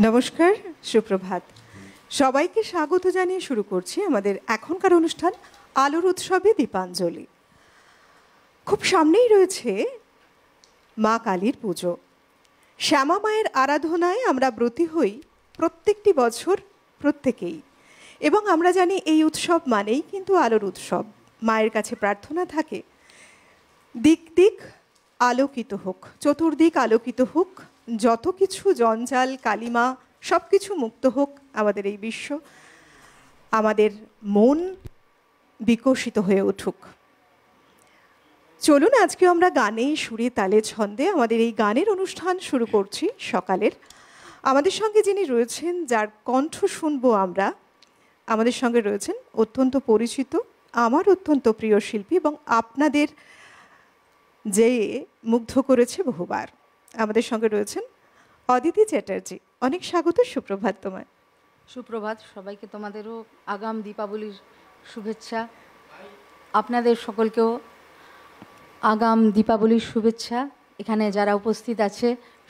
নমস্কার, সুপ্রভাত। সবাইকে স্বাগত জানিয়ে শুরু করছি আমাদের এখনকার অনুষ্ঠান আলোর উৎসবে দীপাঞ্জলি। খুব সামনেই রয়েছে মা কালীর পুজো। শ্যামা মায়ের আরাধনায় আমরা ব্রতী হই প্রত্যেকটি বছর প্রত্যেকেই, এবং আমরা জানি এই উৎসব মানেই কিন্তু আলোর উৎসব। মায়ের কাছে প্রার্থনা থাকে দিক দিক আলোকিত হোক, চতুর্দিক আলোকিত হোক, যত কিছু জঞ্জাল কালিমা সব কিছু মুক্ত হোক আমাদের এই বিশ্ব, আমাদের মন বিকশিত হয়ে উঠুক। চলুন আজকে আমরা গানে সুরে তালে ছন্দে আমাদের এই গানের অনুষ্ঠান শুরু করছি সকালের। আমাদের সঙ্গে যিনি রয়েছেন, যার কণ্ঠ শুনবো আমরা, আমাদের সঙ্গে রয়েছেন অত্যন্ত পরিচিত, আমার অত্যন্ত প্রিয় শিল্পী এবং আপনাদের যে মুগ্ধ করেছে বহুবার। আমাদের সঙ্গে রয়েছেন অদিতি চ্যাটার্জি। অনেক স্বাগত, সুপ্রভাত তোমায়। সুপ্রভাত সবাইকে, তোমাদেরও আগাম দীপাবলির শুভেচ্ছা। আপনাদের সকলকেও আগাম দীপাবলির শুভেচ্ছা। এখানে যারা উপস্থিত আছে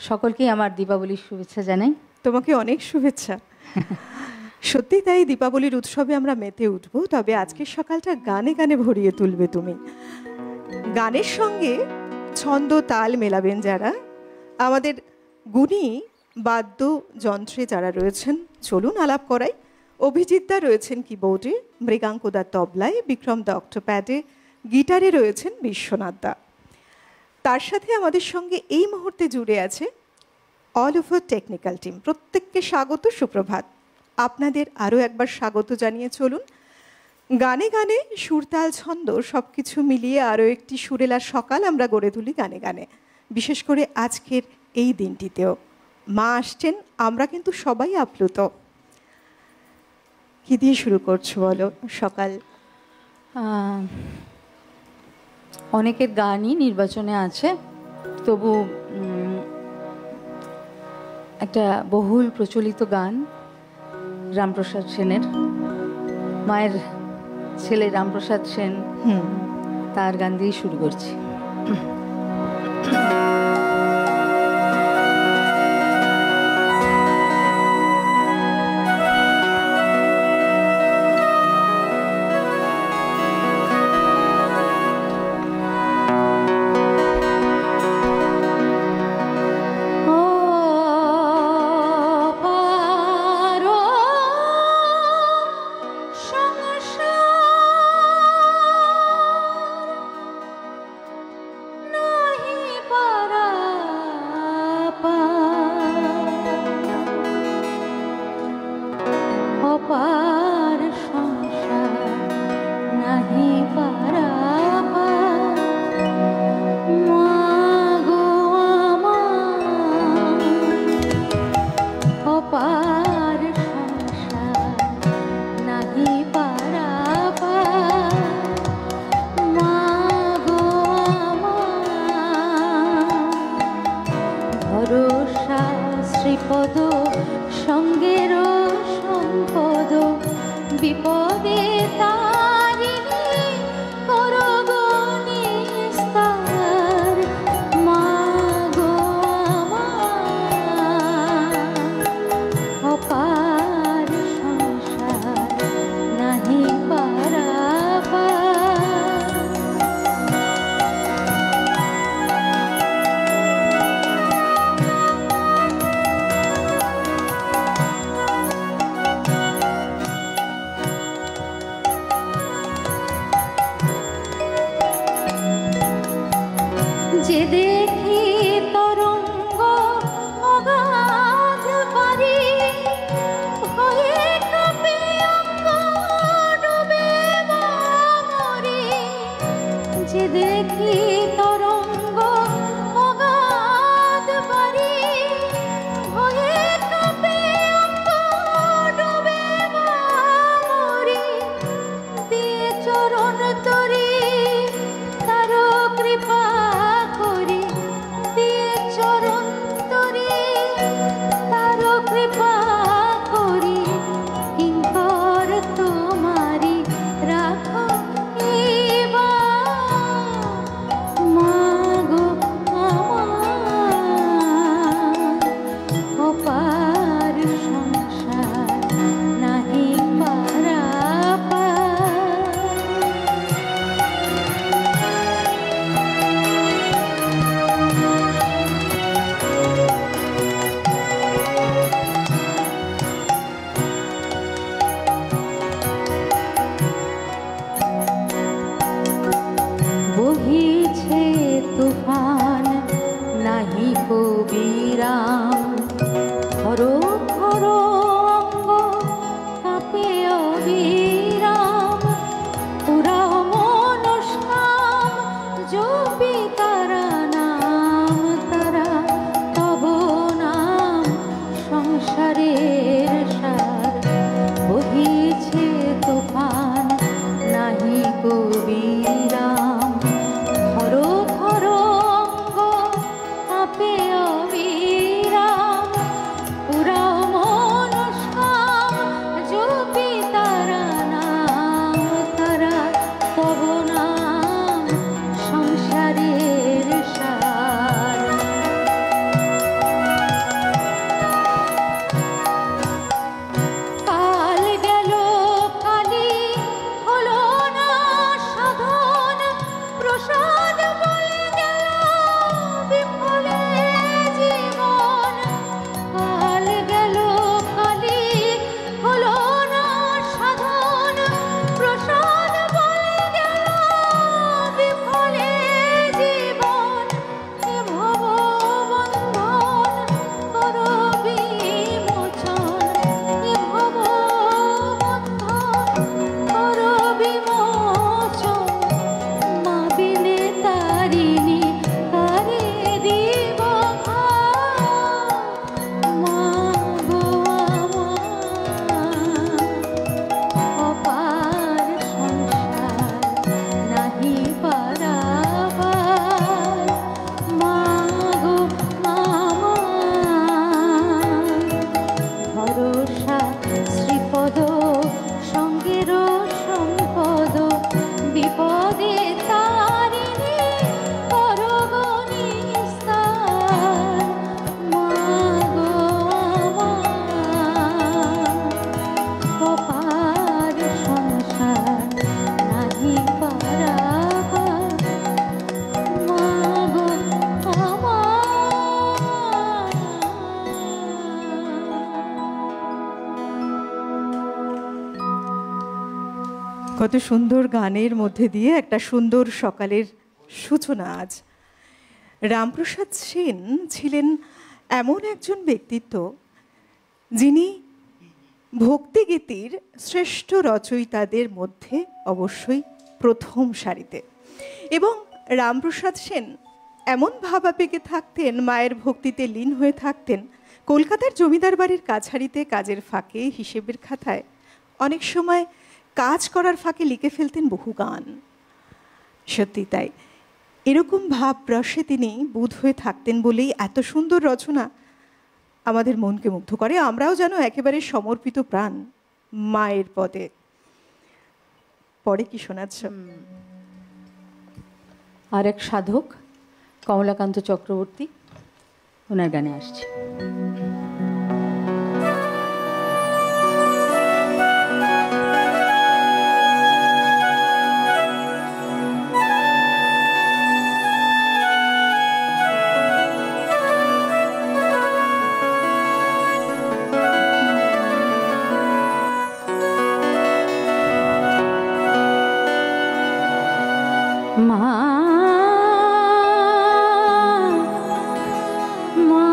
সকলকেই আমার দীপাবলির শুভেচ্ছা জানাই। তোমাকে অনেক শুভেচ্ছা। সত্যি তাই, দীপাবলির উৎসবে আমরা মেতে উঠবো, তবে আজকের সকালটা গানে গানে ভরিয়ে তুলবে তুমি। গানের সঙ্গে ছন্দ তাল মেলাবেন যারা, আমাদের গুণী বাদ্যযন্ত্রে যারা রয়েছেন, চলুন আলাপ করাই। অভিজিৎদা রয়েছেন কিবোর্ডে, মৃগাঙ্কদা তবলায়, বিক্রম দা অক্টোপ্যাডে, গিটারে রয়েছেন বিশ্বনাথদা। তার সাথে আমাদের সঙ্গে এই মুহূর্তে জুড়ে আছে অল ওভার টেকনিক্যাল টিম। প্রত্যেককে স্বাগত, সুপ্রভাত। আপনাদের আরও একবার স্বাগত জানিয়ে চলুন গানে গানে সুরতাল ছন্দ সব কিছু মিলিয়ে আরও একটি সুরেলা সকাল আমরা গড়ে তুলি গানে গানে। বিশেষ করে আজকের এই দিনটিতেও মা আসছেন, আমরা কিন্তু সবাই আপ্লুত। কি দিয়ে শুরু করছো বলো সকাল? অনেকের গানই নির্বাচনে আছে, তবু একটা বহুল প্রচলিত গান রামপ্রসাদ সেনের, মায়ের ছেলে রামপ্রসাদ সেন, তার গান দিয়ে শুরু করছি। চরণ তরি তার কৃপা করি নাহি কবিরাম। খরো খরো অঙ্গ কাঁপে অবিরাম, পুরাও মনস্কাম জপি তারা নাম, তারা তব নাম সংসারের সার। বহিছে তুফান নাহি কবিরাম, খরো খরো অঙ্গ কাঁপে অবিরাম, পুরাও মনস্কাম জপি তারা নাম, তারা তব নাম সংসারের সার। কাল গেল কালি হলো না সাধন, প্রসাদ বলে গেল বিফলে জীবন। কাল গেল কালি হলো না সাধন, প্রসাদ বলে গেল বিফলে জীবন। এ ভব বন্ধন করো বিমোচন, এ ভব বন্ধন করো বিমোচন। মা বিনে তারিণী কারে দিব মা গো অপার সংসার নাহি পারাবার। মা গো ভরসা শ্রীপদ সঙ্গের সম্পদ, বিপদে তারিণী করো গো নিস্তার। মা গো অপার সংসার নাহি পারাবার। মা গো কত সুন্দর গানের মধ্যে দিয়ে একটা সুন্দর সকালের সূচনা আজ। রামপ্রসাদ সেন ছিলেন এমন একজন ব্যক্তিত্ব যিনি ভক্তিগীতির শ্রেষ্ঠ রচয়িতাদের মধ্যে অবশ্যই প্রথম সারিতে। এবং রামপ্রসাদ সেন এমন ভাবাবেগে থাকতেন, মায়ের ভক্তিতে লীন হয়ে থাকতেন, কলকাতার জমিদার বাড়ির কাছারিতে কাজের ফাঁকে হিসেবের খাতায় অনেক সময় কাজ করার ফাঁকে লিখে ফেলতেন বহু গান। সত্যি তাই, এরকম ভাবরসে তিনি বুঁদ হয়ে থাকতেন বলেই এত সুন্দর রচনা আমাদের মনকে মুগ্ধ করে। আমরাও যেন একেবারে সমর্পিত প্রাণ মায়ের পদে। পরে কি শোনাচ্ছ? আর এক সাধক কমলাকান্ত চক্রবর্তী, ওনার গানে আসছে। মা মা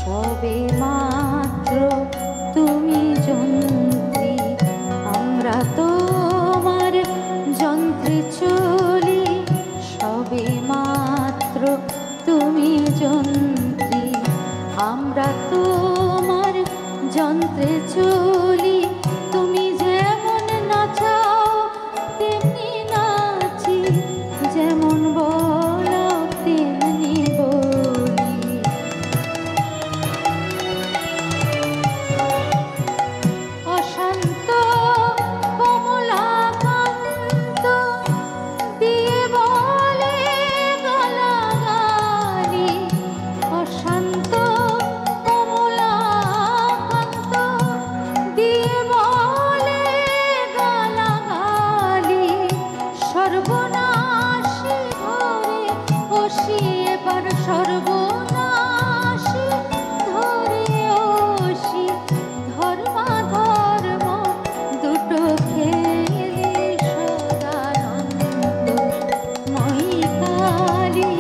সবে মাত্র তুমি যন্ত্রী, আমরা তোমার যন্ত্রে চলি। সবে মাত্র তুমি যন্ত্রী, আমরা তোমার যন্ত্রে চলি। তুমি যেমন নাচাও তেমনি নাচি, যেমন বলো তেমনি বলি। অশান্ত কমলাকান্ত দিয়ে বলে গালাগালি। অশান্ত কমলাকান্ত দিয়ে বলে গালাগালি। সর্বনাশী ধরে অসি, এবার সর্বনাশী ধরে অসি। ধর্মাধর্ম দুটো খেলি সদানন্দ। ময়ী কালী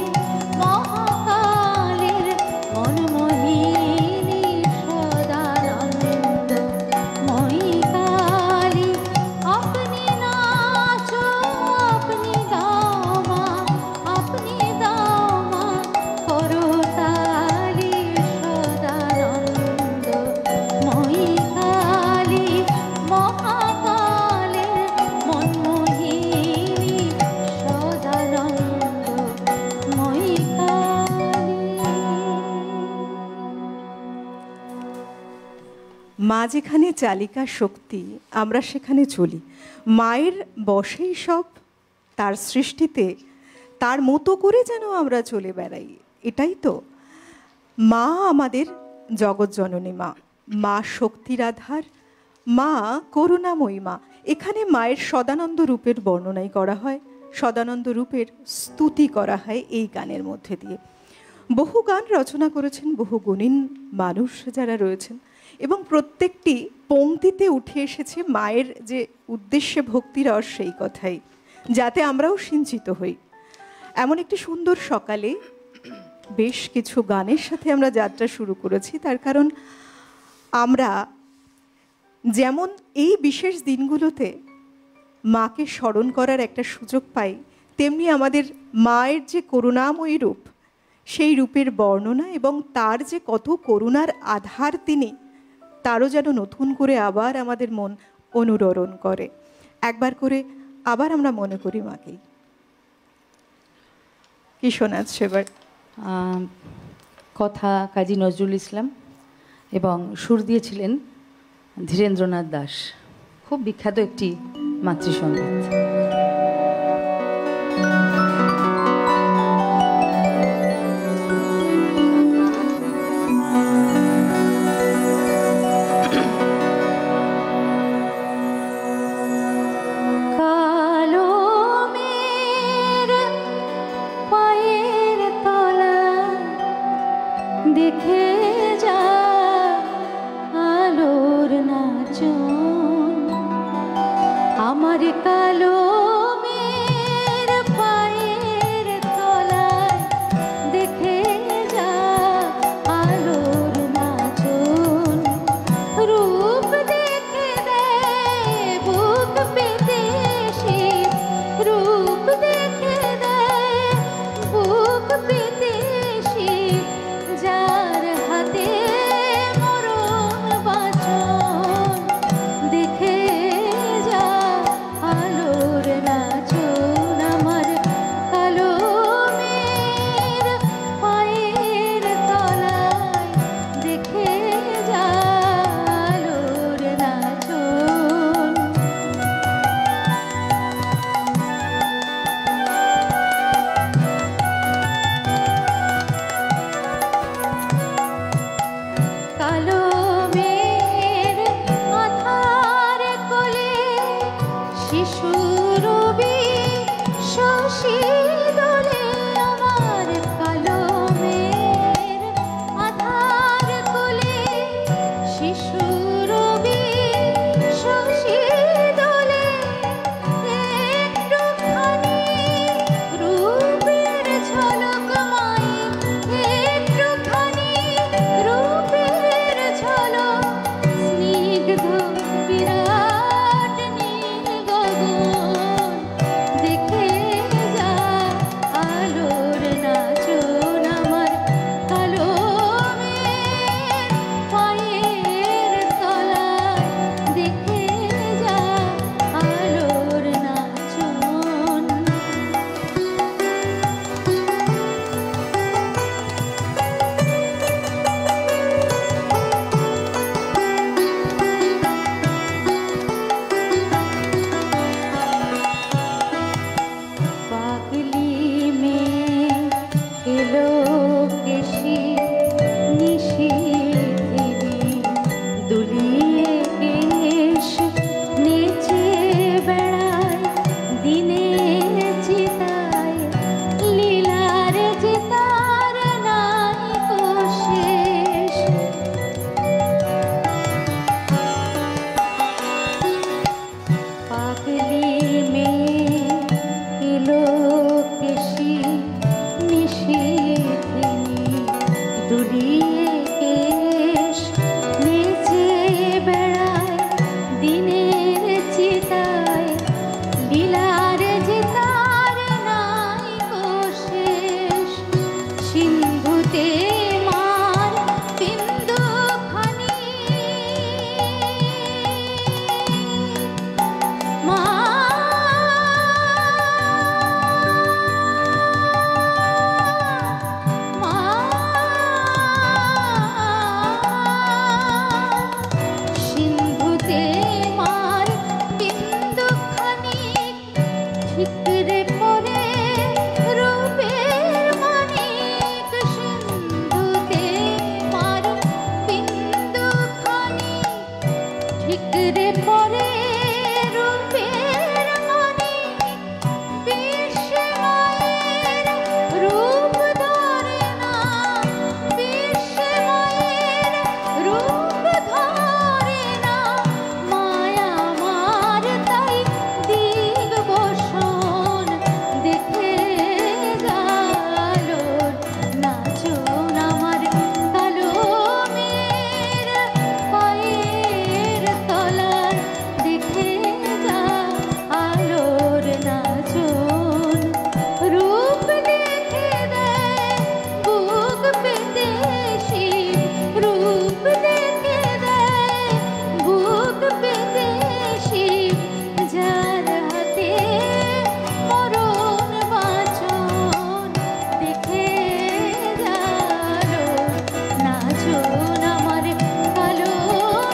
মহাকালীর মনমোহিনী সদানন্দ। ময়ী কালী আপনি নাচো, আপনি দাও মা, আপনি দাও মা করতালি সদানন্দ। ময়ী কালী মহাকালের মনমোহিনী সদানন্দ। ময়ী কালী। মা যেখানে চালিকা শক্তি, আমরা সেখানে চলি। মায়ের বশেই সব, তার সৃষ্টিতে তার মতো করে যেন আমরা চলে বেড়াই। এটাই তো মা, আমাদের জগৎজননী মা, মা শক্তির আধার, মা করুণাময়ী মা। এখানে মায়ের সদানন্দ রূপের বর্ণনাই করা হয়, সদানন্দ রূপের স্তুতি করা হয় এই গানের মধ্যে দিয়ে। বহু গান রচনা করেছেন বহু গুণীন মানুষ যারা রয়েছেন, এবং প্রত্যেকটি পংক্তিতে উঠে এসেছে মায়ের যে উদ্দেশ্যে ভক্তিরস, সেই কথাই, যাতে আমরাও সিঞ্চিত হই। এমন একটি সুন্দর সকালে বেশ কিছু গানের সাথে আমরা যাত্রা শুরু করেছি। তার কারণ আমরা যেমন এই বিশেষ দিনগুলোতে মাকে স্মরণ করার একটা সুযোগ পাই, তেমনি আমাদের মায়ের যে করুণাময়ী রূপ, সেই রূপের বর্ণনা এবং তার যে কত করুণার আধার তিনি, তারও যেন নতুন করে আবার আমাদের মন অনুরণন করে। একবার করে আবার আমরা মনে করি মাকেই। কি শোনাচ্ছে এবার? কথা কাজী নজরুল ইসলাম এবং সুর দিয়েছিলেন ধীরেন্দ্রনাথ দাস। খুব বিখ্যাত একটি মাতৃসঙ্গীত। দেখে যা আলোর নাচন, আমার কালো মেয়ের পায়ের তলায় দেখে যা আলোর নাচন। রূপ দেখে দেয় বুক বিদেশি, রূপ দেখে দেয় বুক বিদেশি, যার হাতে মরণ বাঁচন, কুড়িয়ে কেশ নেচে বেড়ায় দিনের চিতায়, লীলার যে তার নাই গো শেষ। সিন্ধুতে মার বিন্দুখানি মা সিন্ধুতে মার বিন্দুখানি ঠিকরে পরে রূপের মানিক। সিন্ধুতে মার বিন্দুখানি ঠিকরে পরে রূপের মানিক। বিশ্বে মায়ের রূপ ধরে না, বিশ্বে মায়ের রূপ ধরে না। মায়া আমার তাই দিগ বসন দেখে গালোর নাচন আমার কালো মেয়ের পায়ের তলায় দেখে যা আলোর নাচন। রূপ দেখে দেয় বুক পেতে শিব, রূপ দেখে দেয় বুক পেতে শিব। যার হাতে মরণ বাঁচন দেখে যালো নাচন আমার কালো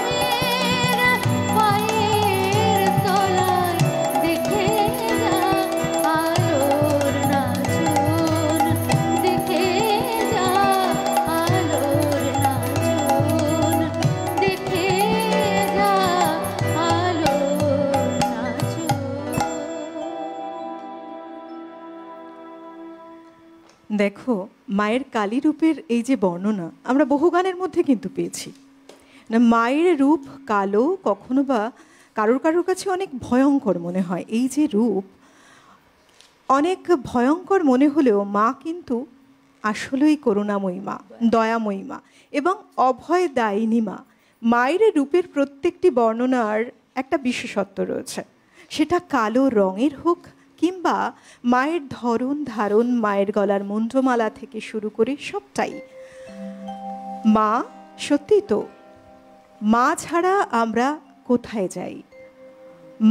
মেয়ের পায়ের তলায় দেখে যা আলোর নাচন, দেখে যা আলোর নাচন, দেখে যা আলোর নাচন। দেখো, মায়ের কালী রূপের এই যে বর্ণনা আমরা বহু গানের মধ্যে কিন্তু পেয়েছি না। মায়ের রূপ কালো, কখনো বা কারোর কারোর কাছে অনেক ভয়ঙ্কর মনে হয়। এই যে রূপ অনেক ভয়ঙ্কর মনে হলেও মা কিন্তু আসলেই করুণাময়ী মা, দয়াময়ী মা এবং অভয় দায়িনী মা। মায়ের রূপের প্রত্যেকটি বর্ণনার একটা বিশেষত্ব রয়েছে, সেটা কালো রঙের হোক কিংবা মায়ের ধরন ধারণ, মায়ের গলার মন্ত্রমালা থেকে শুরু করে সবটাই। মা, সত্যি তো, মা ছাড়া আমরা কোথায় যাই?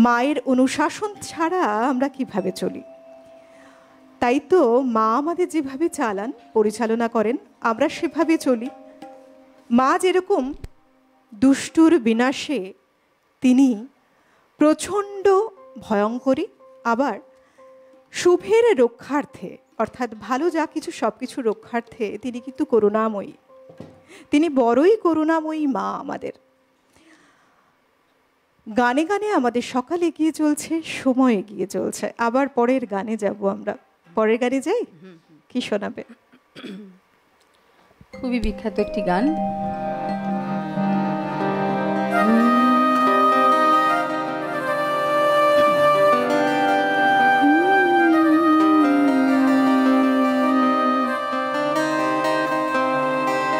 মায়ের অনুশাসন ছাড়া আমরা কিভাবে চলি? তাই তো মা আমাদের যেভাবে চালান, পরিচালনা করেন, আমরা সেভাবে চলি। মা যেরকম দুষ্টুর বিনাশে তিনি প্রচণ্ড ভয়ঙ্করী, আবার শুভের রক্ষার্থে অর্থাৎ ভালো যা কিছু সব কিছু রক্ষার্থে তিনি কিন্তু করুণাময়ী। তিনি বড়ই করুণাময়ী মা আমাদের। গানে গানে আমাদের সকাল এগিয়ে চলছে, সময় এগিয়ে চলছে। আবার পরের গানে যাব আমরা। পরের গানে যাই, কি শোনাবে? খুবই বিখ্যাত একটি গান।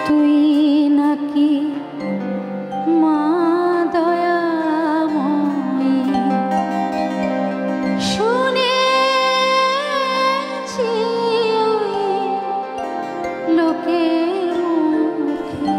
তুই নাকি মা দয়াময়ী, শুনেছি ওই লোকের মুখে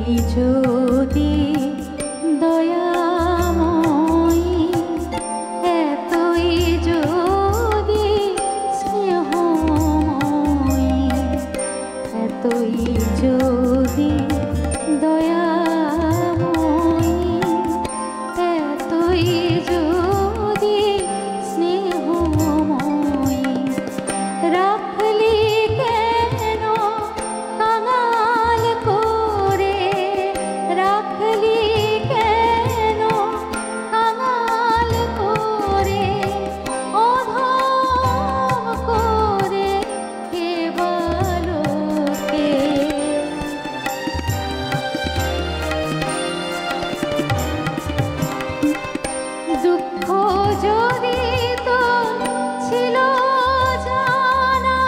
যদি দয়াময়ী, এতই যদি স্নেহময়ী, এতই যদি দয়াময়ী, এতই যদি স্নেহময়ী, রাখলি কেন কাঙাল করে, রাখলি কেন কাঙাল করে, অধম করে কে বালকে। দুঃখ যদি তোর ছিল জানা,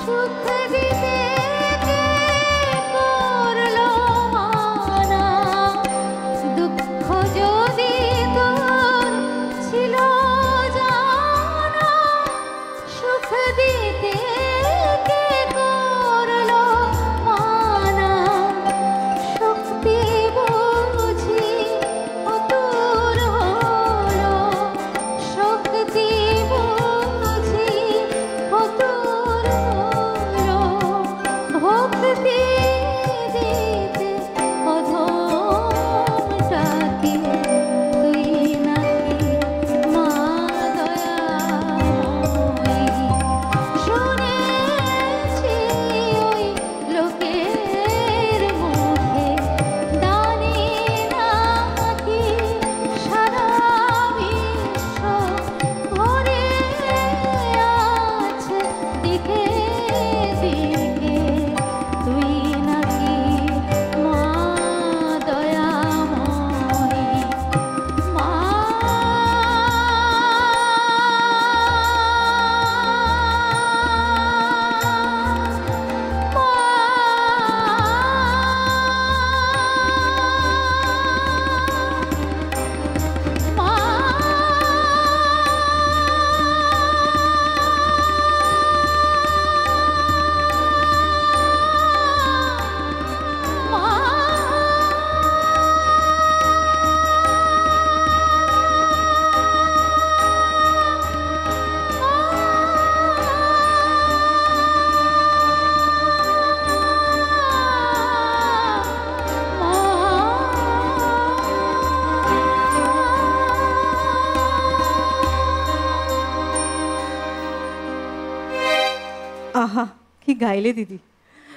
সুখ দিতে কে করলো মানা। দুঃখ যদি তোর ছিল জানা, সুখ দিতে কে করলো মানা। শক্তি বুঝি অতুল হলো, শক্তি বুঝি অতুল হলো, ভক্তি দিতে অধমটাকে তুই নাকি মা দয়াময়ী। শুনেছি ওই লোকের মুখে, জানি নাকি সারা বিশ্ব ভরে আছে দিকে দিকে, তুই নাকি মা দয়াময়ী। মা আহা, কি গাইলে দিদি।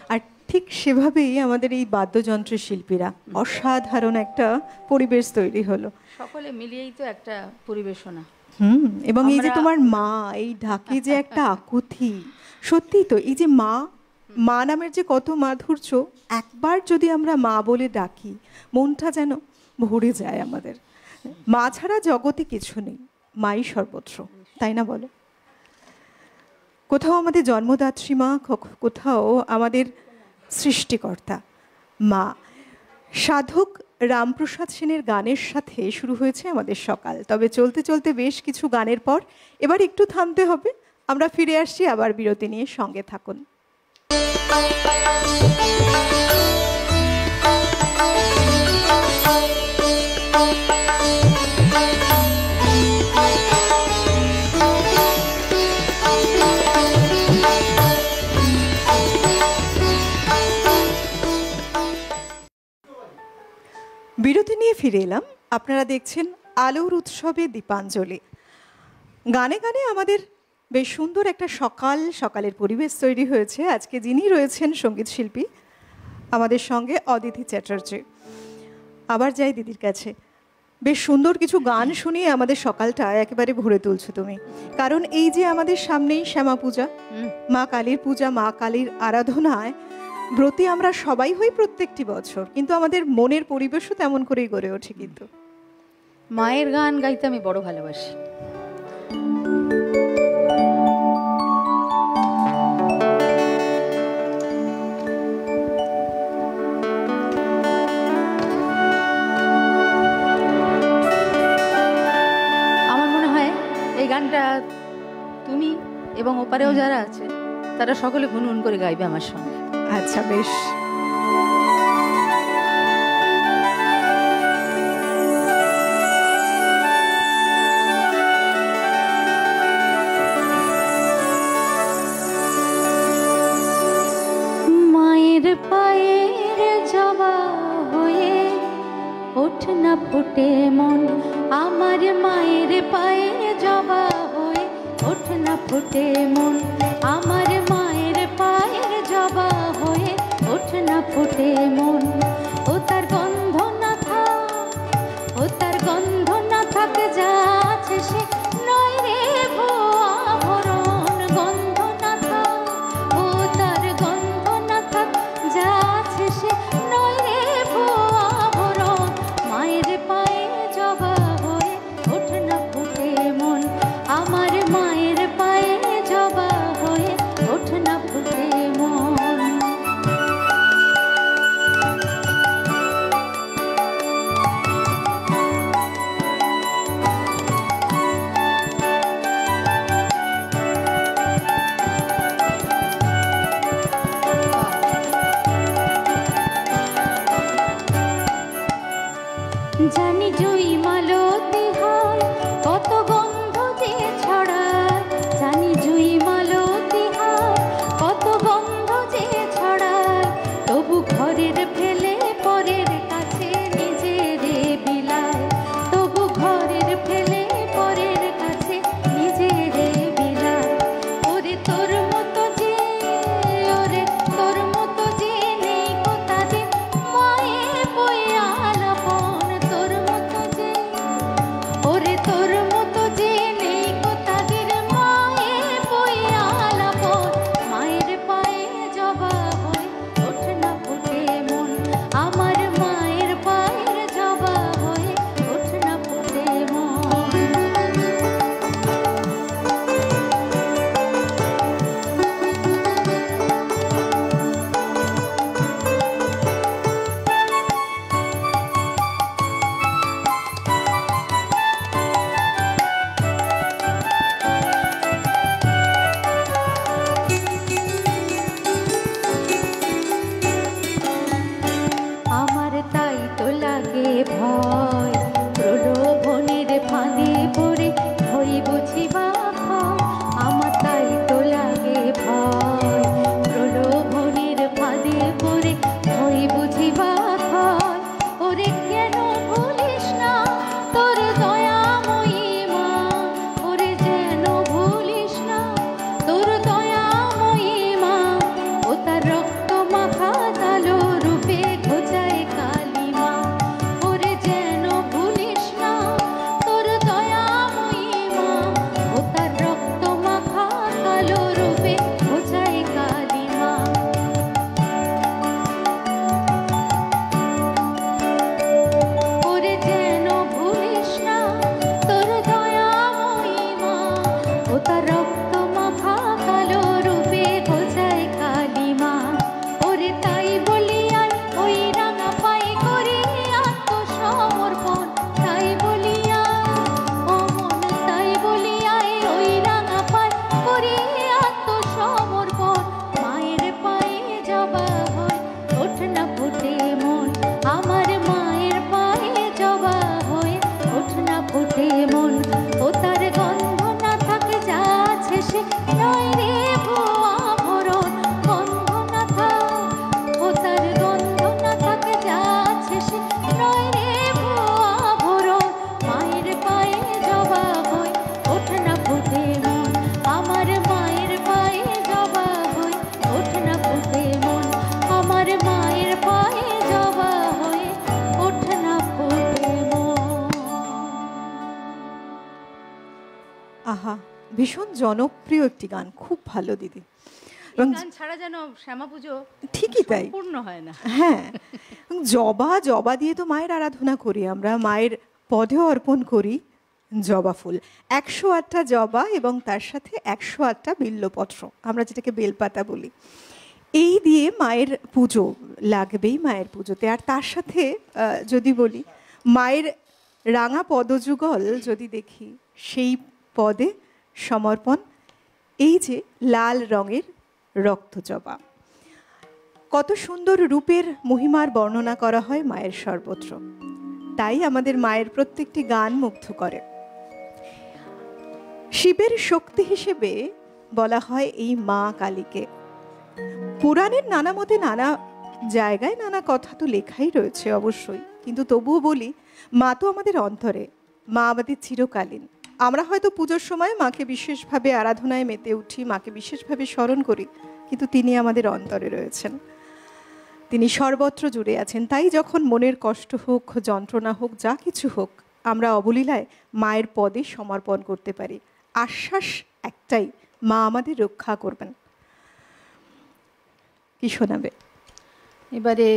আর ঠিক সেভাবেই আমাদের এই বাদ্যযন্ত্রের শিল্পীরা অসাধারণ একটা পরিবেশ তৈরি হলো। সকলে মিলিয়েই তো একটা পরিবেশনা। এবং এই যে আমরা- তোমার মা, এই ঢাকে যে একটা আকুতি, সত্যি তো এই যে মা, মা নামের যে কত মাধুর্য, একবার যদি আমরা মা বলে ডাকি মনটা যেন ভরে যায় আমাদের। মা ছাড়া জগতে কিছু নেই, মাই সর্বত্র, তাই না বলো? কোথাও আমাদের জন্মদাত্রী মা, কোথাও আমাদের সৃষ্টিকর্তা মা। সাধক রামপ্রসাদ সেনের গানের সাথে শুরু হয়েছে আমাদের সকাল। তবে চলতে চলতে বেশ কিছু গানের পর এবার একটু থামতে হবে। আমরা ফিরে আসছি আবার বিরতি নিয়ে, সঙ্গে থাকুন। বিরতি নিয়ে ফিরে এলাম। আপনারা দেখছেন আলোর উৎসবে দীপাঞ্জলি। গানে গানে আমাদের বেশ সুন্দর একটা সকালের পরিবেশ তৈরি হয়েছে। আজকে যিনি রয়েছেন সঙ্গীত শিল্পী আমাদের সঙ্গে, অদিতি চ্যাটার্জি। আবার যাই দিদির কাছে, বেশ সুন্দর কিছু গান শুনিয়ে আমাদের সকালটা একেবারে ভরে তুলছো তুমি। কারণ এই যে আমাদের সামনেই শ্যামা পূজা, মা কালীর পূজা, মা কালীর আরাধনায় ব্রতী আমরা সবাই হই প্রত্যেকটি বছর, কিন্তু আমাদের মনের পরিবেশও তেমন করেই গড়ে ওঠে। কিন্তু মায়ের গান গাইতে আমি বড় ভালোবাসি। আমার মনে হয় এই গানটা তুমি এবং ওপারেও যারা আছে তারা সকলে গুনগুন করে গাইবে আমার সঙ্গে। আচ্ছা, বেশ। ফুটে মন আমার মায়ের পায়ে জবা হয়ে ওঠ না ফুটে মন আমার মায়ের পায়ের জবা হয়ে ওঠ না ফুটে মন ও তার গন্ধ না থাক ও তার গন্ধ না থাক যা আছে সে নয় রে ভুয়া ভরণ গন্ধ না থাক ও তার গন্ধ না থাক যা আছে সে নয় রে ভুয়া ভরণ মায়ের পায়ে জবা হয়ে ওঠ না ফুটে মন আমার মায়ের পায়ে জবা হয়ে ওঠ না ফুটে মন জানি জুই মালতী হয় কত গন্ধ যে ছড়ায় জানি জুই মালতী হয় কত গন্ধ যে ছড়ায় তবু ঘরের ফেলে পরের কাছে নিজের বিলায় তবু ঘরের ফেলে পরের কাছে নিজের বিলায় ওরে তোর মতো যে ওরে তোর মতো যে নেই কোথাতে মায়ে বইয়া লাপন তোর মতো যে ওরে তোর মতো যে নেই কোথাদের মায়ে বইয়া লাপন মায়ের পায়ে জবা হয়ে ওঠ না ফুটে মন আমার মায়ের পায়ের জবা হয়ে ওঠ না ফুটে মন আমার তাই তো লাগে ভয় প্রলোভনের ফাঁদে পড়ে হই বুঝিবা ভয় আমার তাই তো লাগে ভয় প্রলোভনের ফাঁদে পড়ে হই বুঝিবা ভয় ওরে কেন ভুলিস না তোর দয়াময়ী মা ওরে যেন ভুলিস না তোর দয়াময়ী মা ও তার রক্ত মাখা কালো রূপে ঘোচায় কালিমা ওরে যেন ভুলিস না তোর দয়াময়ী মা ও তার রক্ত মাখা কালো রূপে ঘোচায় কালিমা ওরে যেন ভুলিস না তোর দয়াময়ী মা ও তার রক্ত মাখা কালো রূপে ঘোচায় কালিমা ওরে তাই বলিয়াই ওই রাঙা পায়ে করে আত্মসমর্পণ তাই বলিয়া ও মন তাই বলিয়াই ওই রাঙা পায়ে করে আত্মসমর্পণ মায়ের পায়ে জবা হয় ওঠ না ফুটে মন আমার মায়ের পায়ে জবা হয়ে ওঠ না ফুটে মন ও তার গন্ধ না থাকে যা আছে সে নয় রে ভুয়া ভরণ গন্ধ না থাক ও তার গন্ধ না থাকে যা আছে সে নয় রে ভুয়া ভরণ মায়ের পায়ে জবা হয়ে ওঠ না ফুটে মন আমার মায়ের পায়ে জবা হয়ে ওঠ না ফুটে মন আমার মায়ের পায়ে জবা হয়ে ওঠ না ফুটে মন আহা, ভীষণ জনপ্রিয় একটি গান, খুব ভালো দিদি। এবং গান ছাড়া যেন শ্যামা পুজো ঠিকই তাই, পূর্ণ হয় না। হ্যাঁ, জবা জবা দিয়ে তো মায়ের আরাধনা করি আমরা, মায়ের পদে অর্পণ করি জবা ফুল, 108টা জবা এবং তার সাথে 108টা বিল্লপত্র, আমরা যেটাকে বেলপাতা বলি, এই দিয়ে মায়ের পুজো লাগবেই মায়ের পুজোতে। আর তার সাথে যদি বলি মায়ের রাঙা পদযুগল যদি দেখি, সেই পদে সমর্পণ এই যে লাল রঙের রক্তজবা, কত সুন্দর রূপের মহিমার বর্ণনা করা হয় মায়ের সর্বত্র, তাই আমাদের মায়ের প্রত্যেকটি গান মুগ্ধ করে। শিবের শক্তি হিসেবে বলা হয় এই মা কালীকে। পুরাণের নানা মতে নানা জায়গায় নানা কথা তো লেখাই রয়েছে অবশ্যই, কিন্তু তবুও বলি, মা তো আমাদের অন্তরে, মা আমাদের চিরকালীন। আমরা হয়তো পুজোর সময় মাকে বিশেষভাবে আরাধনায় মেতে উঠি, মাকে বিশেষভাবে স্মরণ করি, কিন্তু তিনি আমাদের অন্তরে রয়েছেন, তিনি সর্বত্র জুড়ে আছেন। তাই যখন মনের কষ্ট হোক, যন্ত্রণা হোক, যা কিছু হোক, আমরা অবলীলায় মায়ের পদে সমর্পণ করতে পারি। আশ্বাস একটাই, মা আমাদের রক্ষা করবেন। কি শোনাবে এবারে?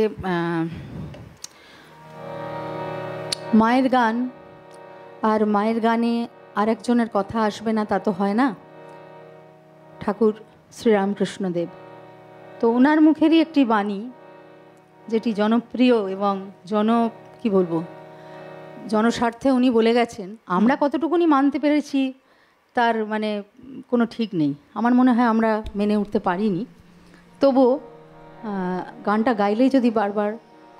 মায়ের গান, আর মায়ের গানে আর একজনের কথা আসবে না তা তো হয় না। ঠাকুর শ্রীরামকৃষ্ণদেব, তো ওনার মুখেরই একটি বাণী যেটি জনপ্রিয় এবং কি বলবো, জনস্বার্থে উনি বলে গেছেন। আমরা কতটুকুনি মানতে পেরেছি তার মানে কোনো ঠিক নেই। আমার মনে হয় আমরা মেনে উঠতে পারিনি। তবুও গানটা গাইলেই যদি বারবার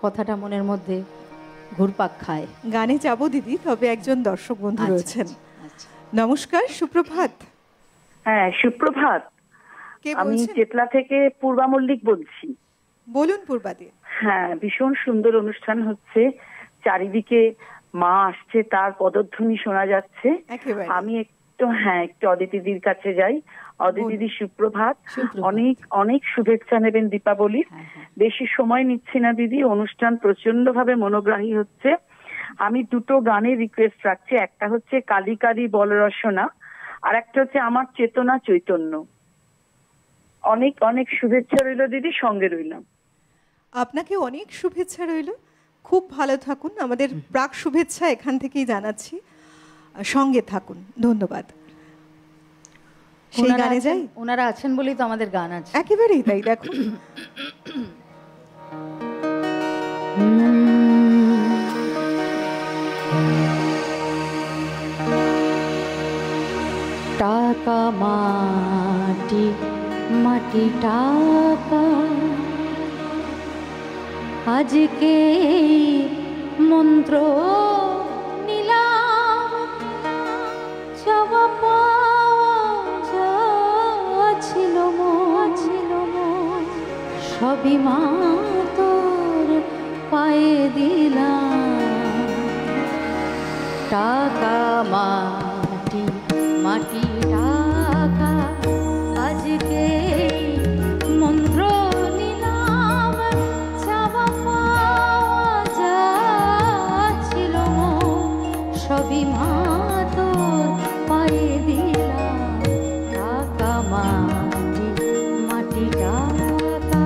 কথাটা মনের মধ্যে ঘুরপাক খায়। গানে যাব দিদি, তবে একজন দর্শক বন্ধু রয়েছেন। নমস্কার, সুপ্রভাত। হ্যাঁ, সুপ্রভাত। আমি চেতলা থেকে পূর্বা মল্লিক বলছি। বলুন পূর্বাদি। হ্যাঁ, ভীষণ সুন্দর অনুষ্ঠান হচ্ছে, চারিদিকে মা আসছে, তার পদধ্বনি শোনা যাচ্ছে। আমি একটু অদিতিদির কাছে যাই। অদিতিদি সুপ্রভাত, অনেক অনেক শুভেচ্ছা নেবেন দীপাবলির। বেশি সময় নিচ্ছি না দিদি, অনুষ্ঠান প্রচন্ড ভাবে মনোগ্রাহী হচ্ছে। আমি দুটো গানের রিকোয়েস্ট রাখছি, একটা হচ্ছে কালী কালী বলরসনা, আর একটা হচ্ছে আমার চেতনা চৈতন্য। অনেক অনেক শুভেচ্ছা রইল দিদি, সঙ্গে রইলাম। আপনাকে অনেক শুভেচ্ছা রইল, খুব ভালো থাকুন। আমাদের প্রাক শুভেচ্ছা এখান থেকেই জানাচ্ছি, সঙ্গে থাকুন। ধন্যবাদ। সেই গানে যাই। ওনারা আছেন বলেই তো আমাদের গান আছে। একেবারেই তাই, দেখুন। টাকা মাটি মাটি টাকা, আজকে মন্ত্র নিলাম, চাওয়া পাওয়া ছিল সবই মা তোর পায়ে দিলাম। টাকা মাটি মাটি টাকা, আজকে মন্ত্র নিলাম, চাওয়া পাওয়া ছিল সবই মা তোর পায়ে দিলাম। টাকা মাটি মাটি টাকা।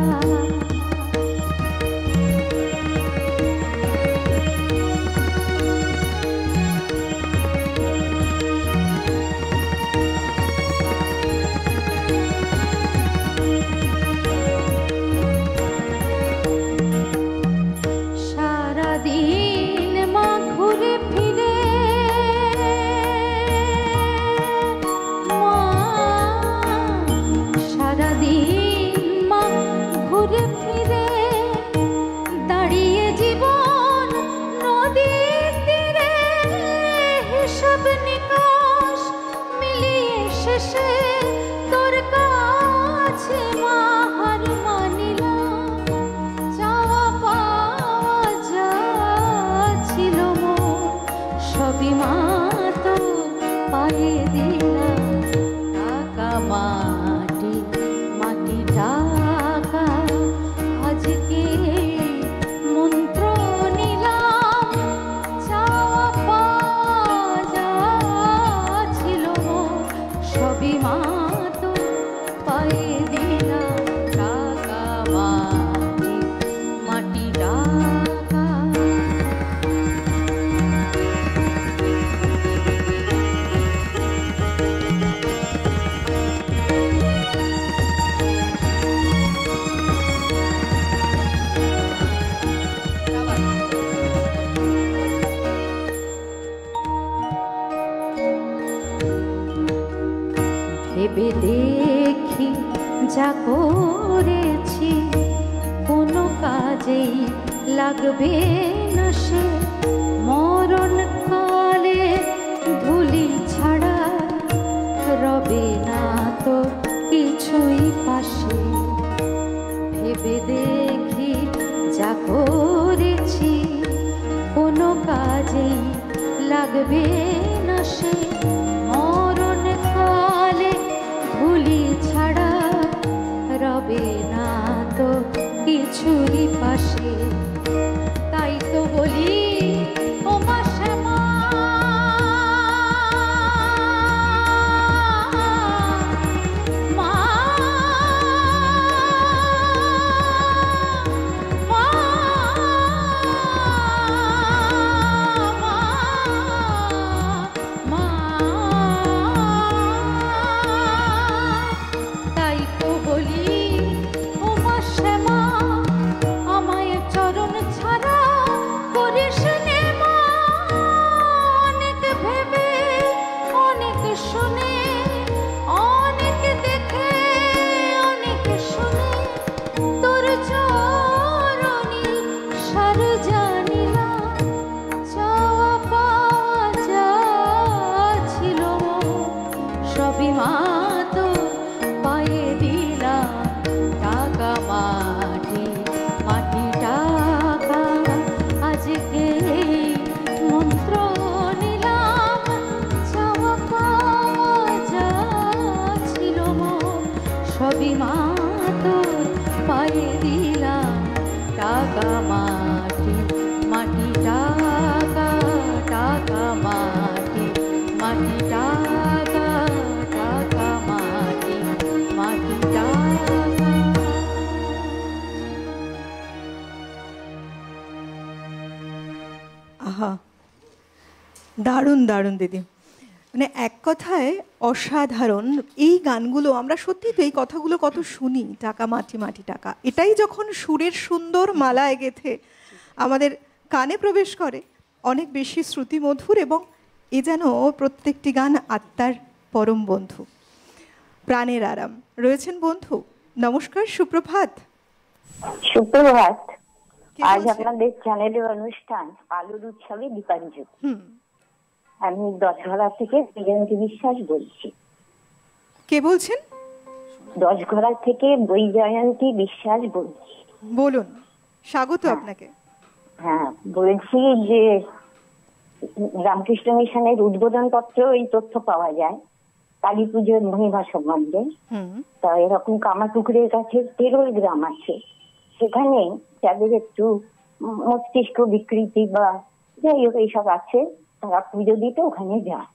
ভেবে দেখি যা করেছি কোনো কাজেই লাগবে না সে, মরণ কালে ধুলি ছাড়া রবে না তো কিছুই পাশে। ভেবে দেখি যা করেছি লাগবে না সে মরণ কালে ভুলি ছাড়া রবে না তো কিছুরই পাশে। তাই তো বলি ও মা শ্যামা, দারুণ দারুণ দিদি, মানে এক কথায় অসাধারণ। এই গানগুলো আমরা সত্যি তো এই কথাগুলো কত শুনি, টাকা মাটি মাটি টাকা, এটাই যখন সুরের সুন্দর মালায় গেঁথে আমাদের কানে প্রবেশ করে অনেক বেশি শ্রুতিমধুর, এবং এ যেন প্রত্যেকটি গান আত্মার পরম বন্ধু, প্রাণের আরাম। রয়েছেন বন্ধু, নমস্কার, সুপ্রভাত। সুপ্রভাত। আজ আপনাদের চ্যানেলের অনুষ্ঠান আলোর উৎসবে দীপাঞ্জলি। আমি দশঘরা থেকে বৈজয়ন্তী বিশ্বাস বলছি। কে বলছেন? দশঘরা থেকে বৈজয়ন্তী বিশ্বাস বলছি। বলুন, স্বাগত আপনাকে। হ্যাঁ, বলছি যে রামকৃষ্ণ মিশনের উদ্বোধন পত্র এই তথ্য পাওয়া যায় কালী পুজোর মহিমা সম্বন্ধে। তা এরকম কামারপুকুরের কাছে তেরোল গ্রাম আছে, সেখানে যাদের একটু মস্তিষ্ক বিকৃতি বা যাই হোক এইসব আছে, তারা পুজো দিতে ওখানে যায়।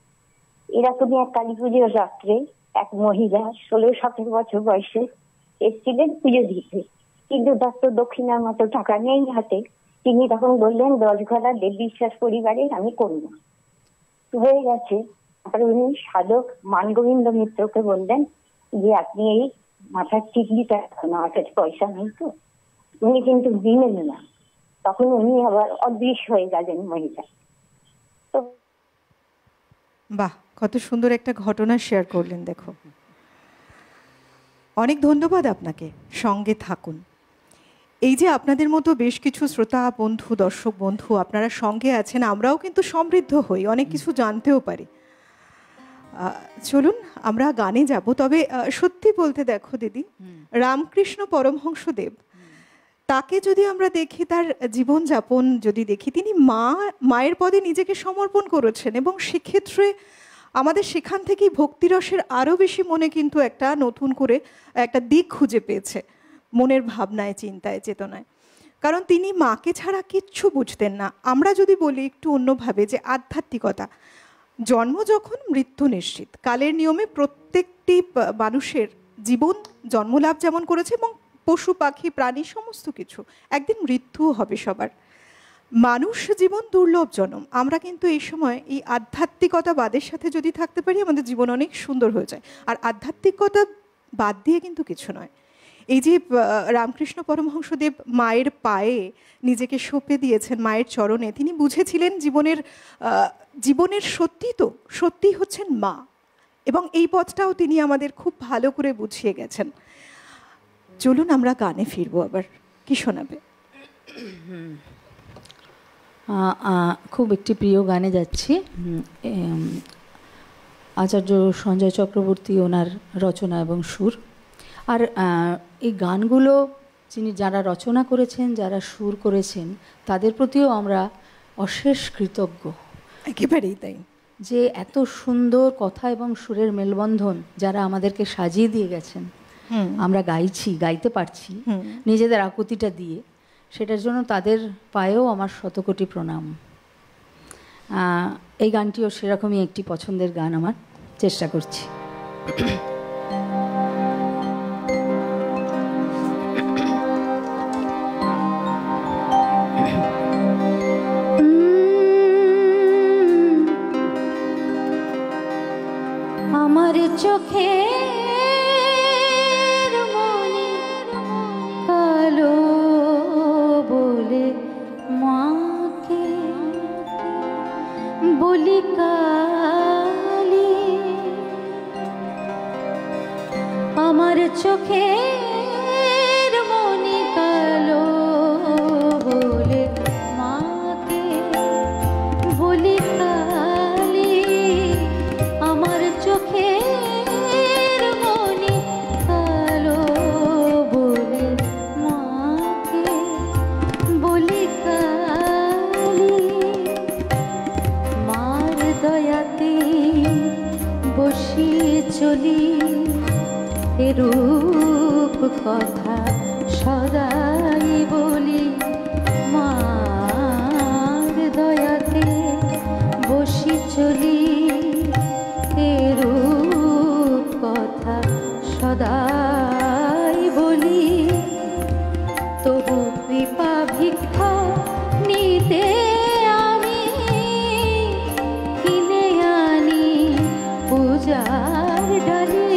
এরকমই এক কালী পুজোর রাত্রে এক মহিলা 16-17 বছর বয়সে এসেছিলেন পুজো দিতে, কিন্তু তার তো দক্ষিণার মতো টাকা নেই হাতে। তিনি তখন বললেন, দশঘরা দেব বিশ্বাস পরিবারের আমি কন্যা হয়ে গেছে। তারপরে উনি সাধক মানগোবিন্দ মিত্রকে বললেন যে আপনি এই মাথার টিকলিটা, আমার কাছে পয়সা নেই তো। উনি কিন্তু দিলেন না, তখন উনি আবার অদৃশ্য হয়ে গেলেন মহিলা। তো বাহ, কত সুন্দর একটা ঘটনা শেয়ার করলেন। দেখো, অনেক ধন্যবাদ আপনাকে, সঙ্গে থাকুন। এই যে আপনাদের মতো বেশ কিছু শ্রোতা বন্ধু, দর্শক বন্ধু আপনারা সঙ্গে আছেন, আমরাও কিন্তু সমৃদ্ধ হই, অনেক কিছু জানতেও পারি। চলুন আমরা গানে যাব। তবে সত্যি বলতে দেখো দিদি, রামকৃষ্ণ পরমহংসদেব, তাকে যদি আমরা দেখি, তার জীবনযাপন যদি দেখি, তিনি মায়ের পদে নিজেকে সমর্পণ করেছেন, এবং সেক্ষেত্রে আমাদের সেখান থেকেই ভক্তিরসের আরও বেশি মনে কিন্তু একটা নতুন করে একটা দিক খুঁজে পেয়েছে মনের ভাবনায়, চিন্তায়, চেতনায়। কারণ তিনি মাকে ছাড়া কিচ্ছু বুঝতেন না। আমরা যদি বলি একটু অন্যভাবে, যে আধ্যাত্মিকতা, জন্ম যখন মৃত্যু নিশ্চিত, কালের নিয়মে প্রত্যেকটি মানুষের জীবন জন্মলাভ যেমন করেছে, এবং পশু পাখি প্রাণী সমস্ত কিছু একদিন মৃত্যুও হবে সবার। মানুষ জীবন দুর্লভ জনম। আমরা কিন্তু এই সময় এই আধ্যাত্মিকতাবাদের সাথে যদি থাকতে পারি, আমাদের জীবন অনেক সুন্দর হয়ে যায়। আর আধ্যাত্মিকতা বাদ দিয়ে কিন্তু কিছু নয়। এই যে রামকৃষ্ণ পরমহংসদেব মায়ের পায়ে নিজেকে সঁপে দিয়েছেন, মায়ের চরণে, তিনি বুঝেছিলেন জীবনের সত্যি হচ্ছেন মা, এবং এই পথটাও তিনি আমাদের খুব ভালো করে বুঝিয়ে গেছেন। চলুন আমরা গানে ফিরবো আবার। কি শোনাবে? খুব একটি প্রিয় গানে যাচ্ছি। আচার্য সঞ্জয় চক্রবর্তী, ওনার রচনা এবং সুর। আর এই গানগুলো যারা রচনা করেছেন, যারা সুর করেছেন, তাদের প্রতিও আমরা অশেষ কৃতজ্ঞ। একেবারেই তাই। যে এত সুন্দর কথা এবং সুরের মেলবন্ধন যারা আমাদেরকে সাজিয়ে দিয়ে গেছেন, আমরা গাইছি, গাইতে পারছি নিজেদের আকুতিটা দিয়ে, সেটার জন্য তাদের পায়েও আমার শতকোটি প্রণাম। এই গানটিও সেরকমই একটি পছন্দের গান, আমার চেষ্টা করছি। আমার চোখে মনে কালো বলে মাকে বলি কালি, আমার চোখে মনে কালো বলে মাকে বলি কালি, আমার চোখের মনি কালো বলে মাকে বলি কালি, মার দয়াতে বসি চলি এরূপ কথা সদাই বলি, মার দয়াতে বসি চলি এরূপ কথা সদাই বলি, তবু কৃপা ভিক্ষা নিতে আমি কিনে আনি পূজার ডালি,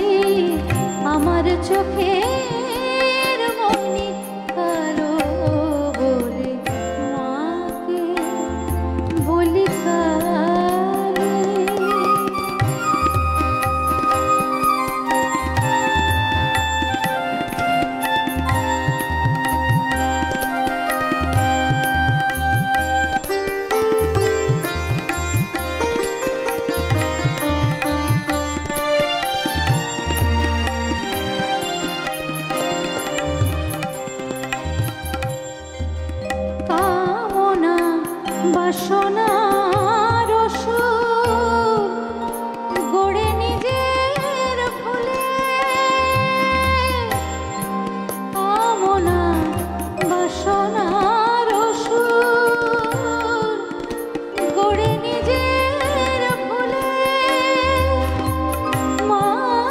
আমার চোখের মনি কালো বলে মাকে বলি কালি। কামনা বাসনার ওষুধ গড়ে নিজের ভুলে, কামনা বাসনার ওষুধ গড়ে নিজের ভুলে,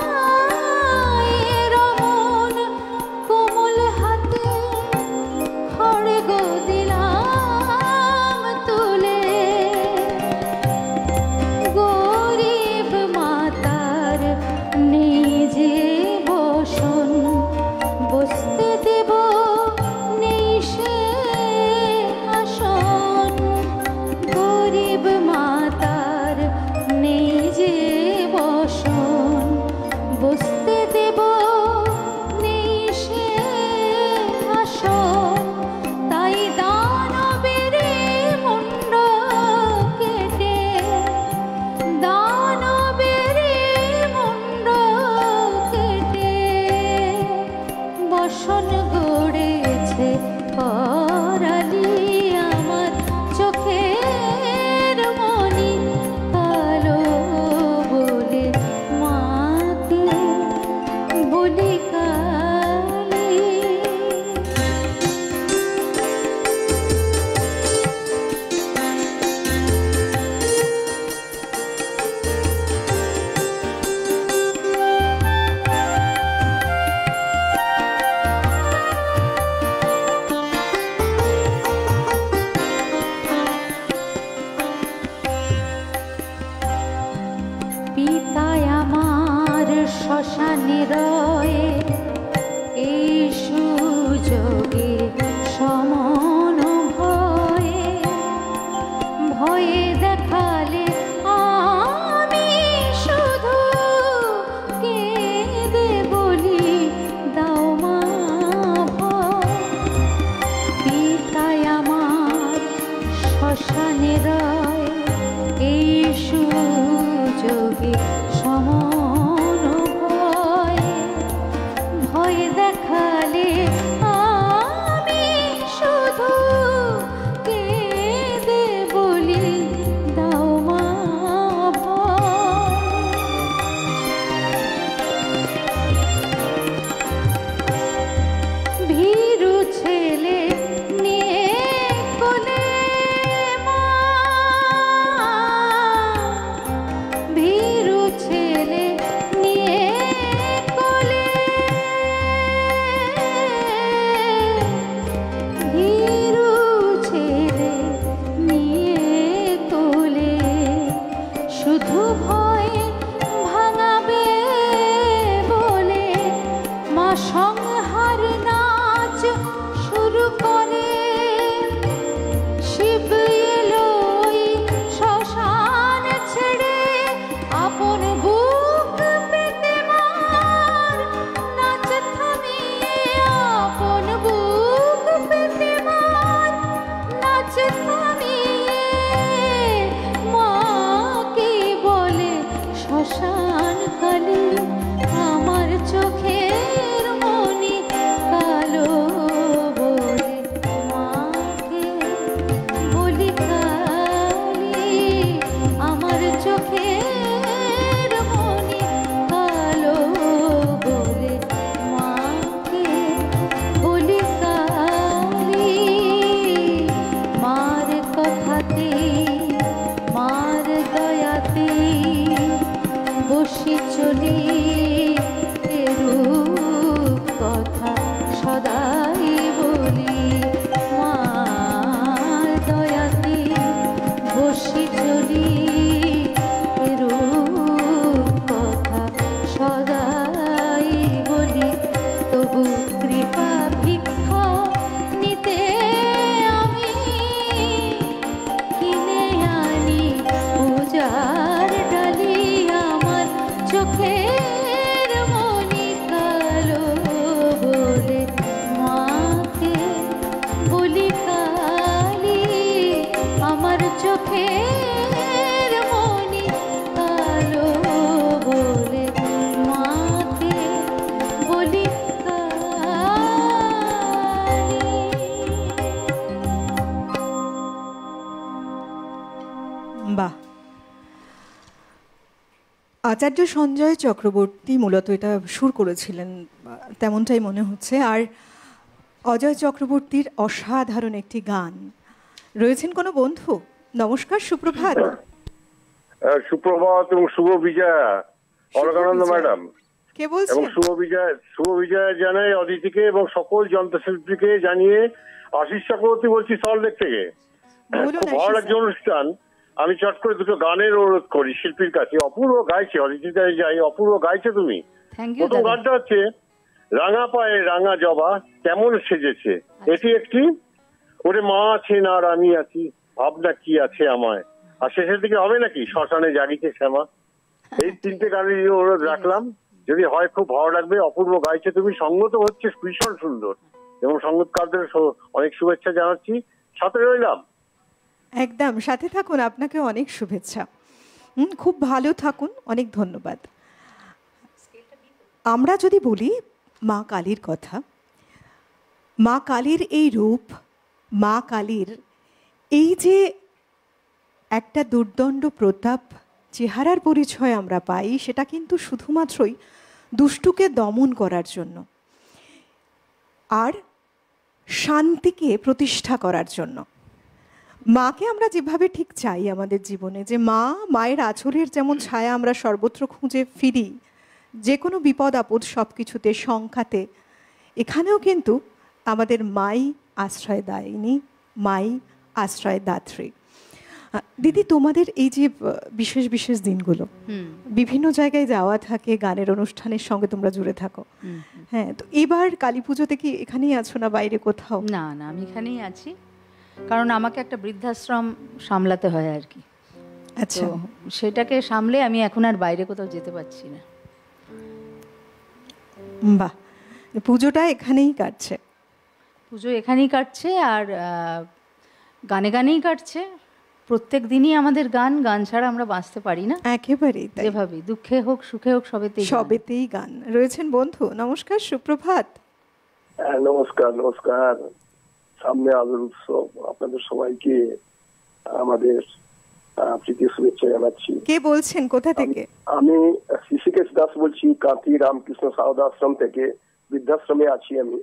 মায়ের মন কোমল হাতে খড়গ দিলাম তুলে, গরিব মাতার নিজে বসন বসতে দেব নেই সে আসন, গরিব মাতার নিজে বসন বসতে দেব নেই সে আসন, তাই দানবের মুন্ড কেটে, দানবের মুন্ড কেটে বসন গড়েছে করালি, আমার চোখের মনি কালো বলে মাকে বলি কালি। আচার্য সঞ্জয় চক্রবর্তী মূলত এটা সুর করেছিলেন, তেমনটাই মনে হচ্ছে। আর অজয় চক্রবর্তীর অসাধারণ একটি গান রয়েছেন কোনো বন্ধু। নমস্কার, সুপ্রভাত। সুপ্রভাত এবং শুভ বিজয়া অলকানন্দ ম্যাডাম। কে বলছেন? এবং শুভ বিজয়া জানাই অদিতিকে এবং সকল যন্ত্রশিল্পীকে জানিয়ে আশিস চক্রবর্তী বলছি সল্টলেক থেকে। খুব ভালো লাগছে অনুষ্ঠান। আমি চট করে দুটো গানের অনুরোধ করি শিল্পীর কাছে। অপূর্ব গাইছে অদিতি, যাই অপূর্ব গাইছে তুমি। প্রথম গানটা হচ্ছে রাঙা পায়ে রাঙা জবা কেমন সেজেছে, এটি একটি ওরে মা আছেন আর আমি আছি ভাবনা কি আছে আমায়, আর শেষের দিকে হবে নাকি শ্মশানে জাগিছে শ্যামা। এই তিনটে গানের অনুরোধ রাখলাম, যদি হয় খুব ভালো লাগবে। অপূর্ব গাইছে তুমি, সঙ্গত হচ্ছে ভীষণ সুন্দর এবং সঙ্গীতকারদের অনেক শুভেচ্ছা জানাচ্ছি। সাথে রইলাম। একদম সাথে থাকুন, আপনাকে অনেক শুভেচ্ছা। খুব ভালো থাকুন, অনেক ধন্যবাদ। আমরা যদি বলি মা কালীর কথা, মা কালীর এই রূপ, মা কালীর এই যে একটা দুর্দণ্ড প্রতাপ চেহারার পরিচয় আমরা পাই, সেটা কিন্তু শুধুমাত্রই দুষ্টুকে দমন করার জন্য আর শান্তিকে প্রতিষ্ঠা করার জন্য। মাকে আমরা যেভাবে ঠিক চাই আমাদের জীবনে, যে মায়ের আঁচলের যেমন ছায়া আমরা সর্বত্র খুঁজে ফিরি, যে কোনো বিপদ আপদ সব কিছুতে সংখ্যাতে, এখানেও কিন্তু আমাদের মাই আশ্রয় দায়িনী, মাই আশ্রয় দাত্রী। দিদি, তোমাদের এই যে বিশেষ বিশেষ দিনগুলো বিভিন্ন জায়গায় যাওয়া থাকে, গানের অনুষ্ঠানের সঙ্গে তোমরা জুড়ে থাকো। হ্যাঁ, তো এবার কালী পুজোতে কি এখানেই আছো না বাইরে কোথাও? না, আমি এখানেই আছি, কারণ আমাকে একটা বৃদ্ধাশ্রম সামলাতে হয় আর কি। আচ্ছা, সেটাকে সামলে আমি এখন আর বাইরে কোথাও যেতে পারছি না। বাহ, পুজোটা এখানেই কাটছে? পুজো এখানেই কাটছে, আর গানেই কাটছে। প্রত্যেক দিনই আমাদের গান ছাড়া আমরা বাঁচতে পারি না একেবারেই। যেভাবে দুঃখে হোক সুখে হোক সবেতেই গান রয়েছেন বন্ধু। নমস্কার, সুপ্রভাত। নমস্কার। সামনে আলোর উৎসব, আপনাদের সবাইকে আমাদের প্রীতি শুভেচ্ছা জানাচ্ছি। কে বলছেন, কোথা থেকে? আমি ঋষিকেশ দাস বলছি, কাঁথি রামকৃষ্ণ সারদা আশ্রম থেকে। বৃদ্ধাশ্রমে আছি আমি।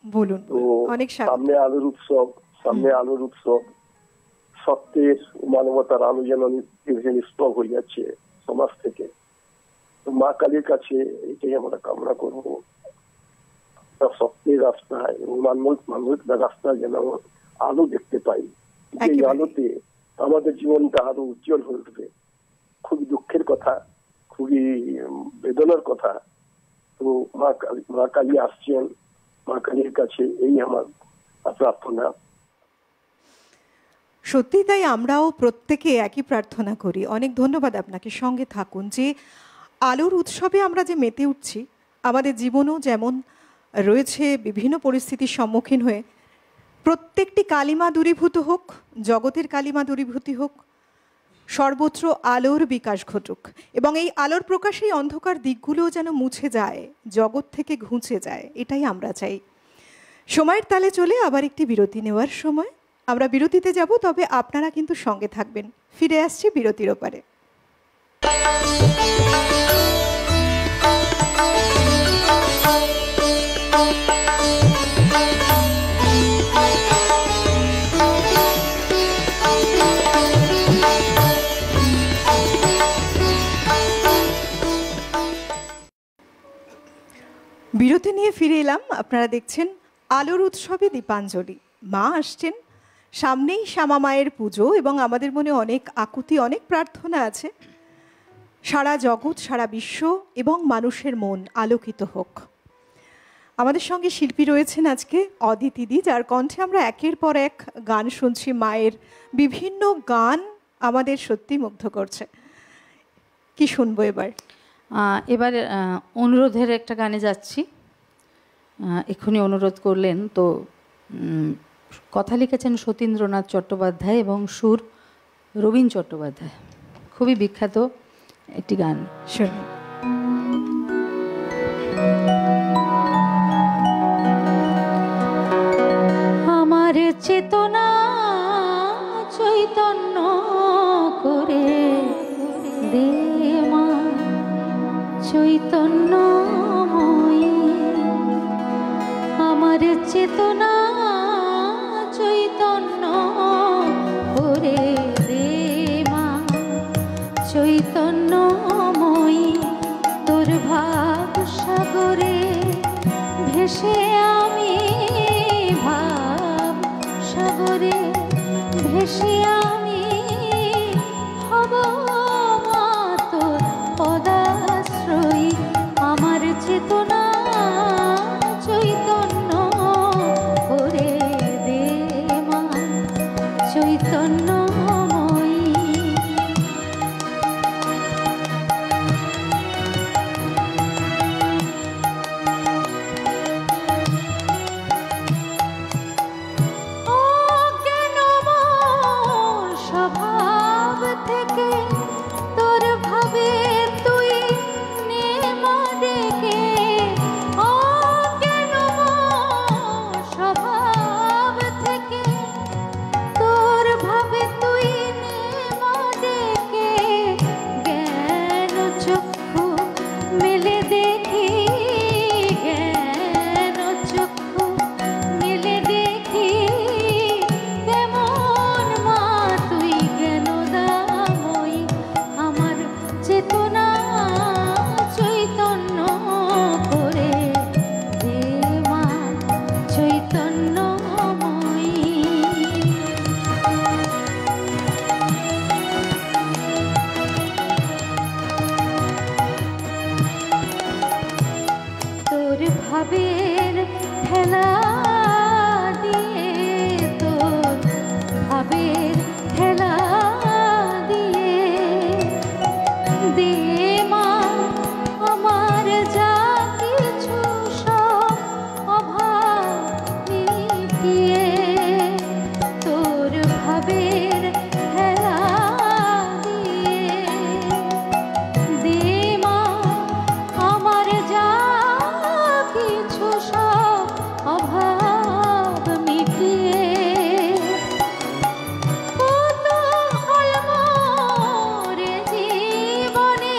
বলুন। তো সামনে আলোর উৎসব, সত্যের মানবতার আলো যেন নিষ্প্রভ হয়ে যাচ্ছে সমাজ থেকে। তো মা কালীর কাছে এটাই আমরা কামনা করবো, সত্যের রাস্তায় মানবিকতার রাস্তায় যেন আলো দেখতে পাই। এই আলোতে আমাদের জীবনটা আরো উজ্জ্বল হয়ে উঠবে। খুবই দুঃখের কথা, খুবই বেদনার কথা। তো মা কালী আসছেন, মা কালীর কাছে এই আমার প্রার্থনা। সত্যি তাই, আমরাও প্রত্যেকে একই প্রার্থনা করি। অনেক ধন্যবাদ আপনাকে। সঙ্গে থাকুন। যে আলোর উৎসবে আমরা যে মেতে উঠছি, আমাদের জীবনও যেমন রয়েছে বিভিন্ন পরিস্থিতির সম্মুখীন হয়ে, প্রত্যেকটি কালিমা দূরীভূত হোক, জগতের কালিমা দূরীভূতি হোক, সর্বত্র আলোর বিকাশ ঘটুক এবং এই আলোর প্রকাশেই অন্ধকার দিকগুলোও যেন মুছে যায়, জগৎ থেকে ঘুঁচে যায়, এটাই আমরা চাই। সময়ের তালে চলে আবার একটি বিরতি নেওয়ার সময়। আমরা বিরতিতে যাব, তবে আপনারা কিন্তু সঙ্গে থাকবেন। ফিরে আসছি বিরতির ওপারে। বিরতি নিয়ে ফিরে এলাম। আপনারা দেখছেন আলোর উৎসবে দীপাঞ্জলি। মা আসছেন, সামনেই শ্যামা মায়ের পুজো এবং আমাদের মনে অনেক আকুতি, অনেক প্রার্থনা আছে। সারা জগৎ, সারা বিশ্ব এবং মানুষের মন আলোকিত হোক। আমাদের সঙ্গে শিল্পী রয়েছেন আজকে অদিতিদি, যার কণ্ঠে আমরা একের পর এক গান শুনছি। মায়ের বিভিন্ন গান আমাদের সত্যি মুগ্ধ করছে। কি শুনবো এবার? এবার অনুরোধের একটা গানে যাচ্ছি। এক্ষুনি অনুরোধ করলেন, তো কথা লিখেছেন সতীন্দ্রনাথ চট্টোপাধ্যায় এবং সুর রবীন চট্টোপাধ্যায়। খুবই বিখ্যাত একটি গান। শুনুন। আমার চেতনা চৈতন্য করে দে মা, আমার চেতনা চৈতন্য ওরে রে মা, চৈতন্যময়ী তোর ভাব সাগরে ভেসে আমি, ভাব সাগরে ভেসে আমি হব মা তোর পদাশ্রয়ী। আমার চেতনা চৈতন্য ওরে দে মা, চৈতন্যময়ী। স্বভাব থেকে তোর ভাবে তুই নে মা ডেকে, ও কেন স্বভাব থেকে তোর ভাবে তুই নে মা ডেকে। জ্ঞান চক্ষু মেলে দেখি, জ্ঞান চক্ষু মেলে দেখি কেমন মা তুই জ্ঞানদাময়ী। আমার চেতনা চৈতন্য করে দে মা, চৈতন্যময়ী। তোর ভাবের খেলা দিয়ে, তোর ভাবের খেলা দিয়ে দে মা আমার যা কিছু সব অভাব মিটিয়ে। তোর ভাবের খেলা দিয়ে দে মা আমার যা কিছু সব অভাব মিটিয়ে। কত হল মোরে জীবনে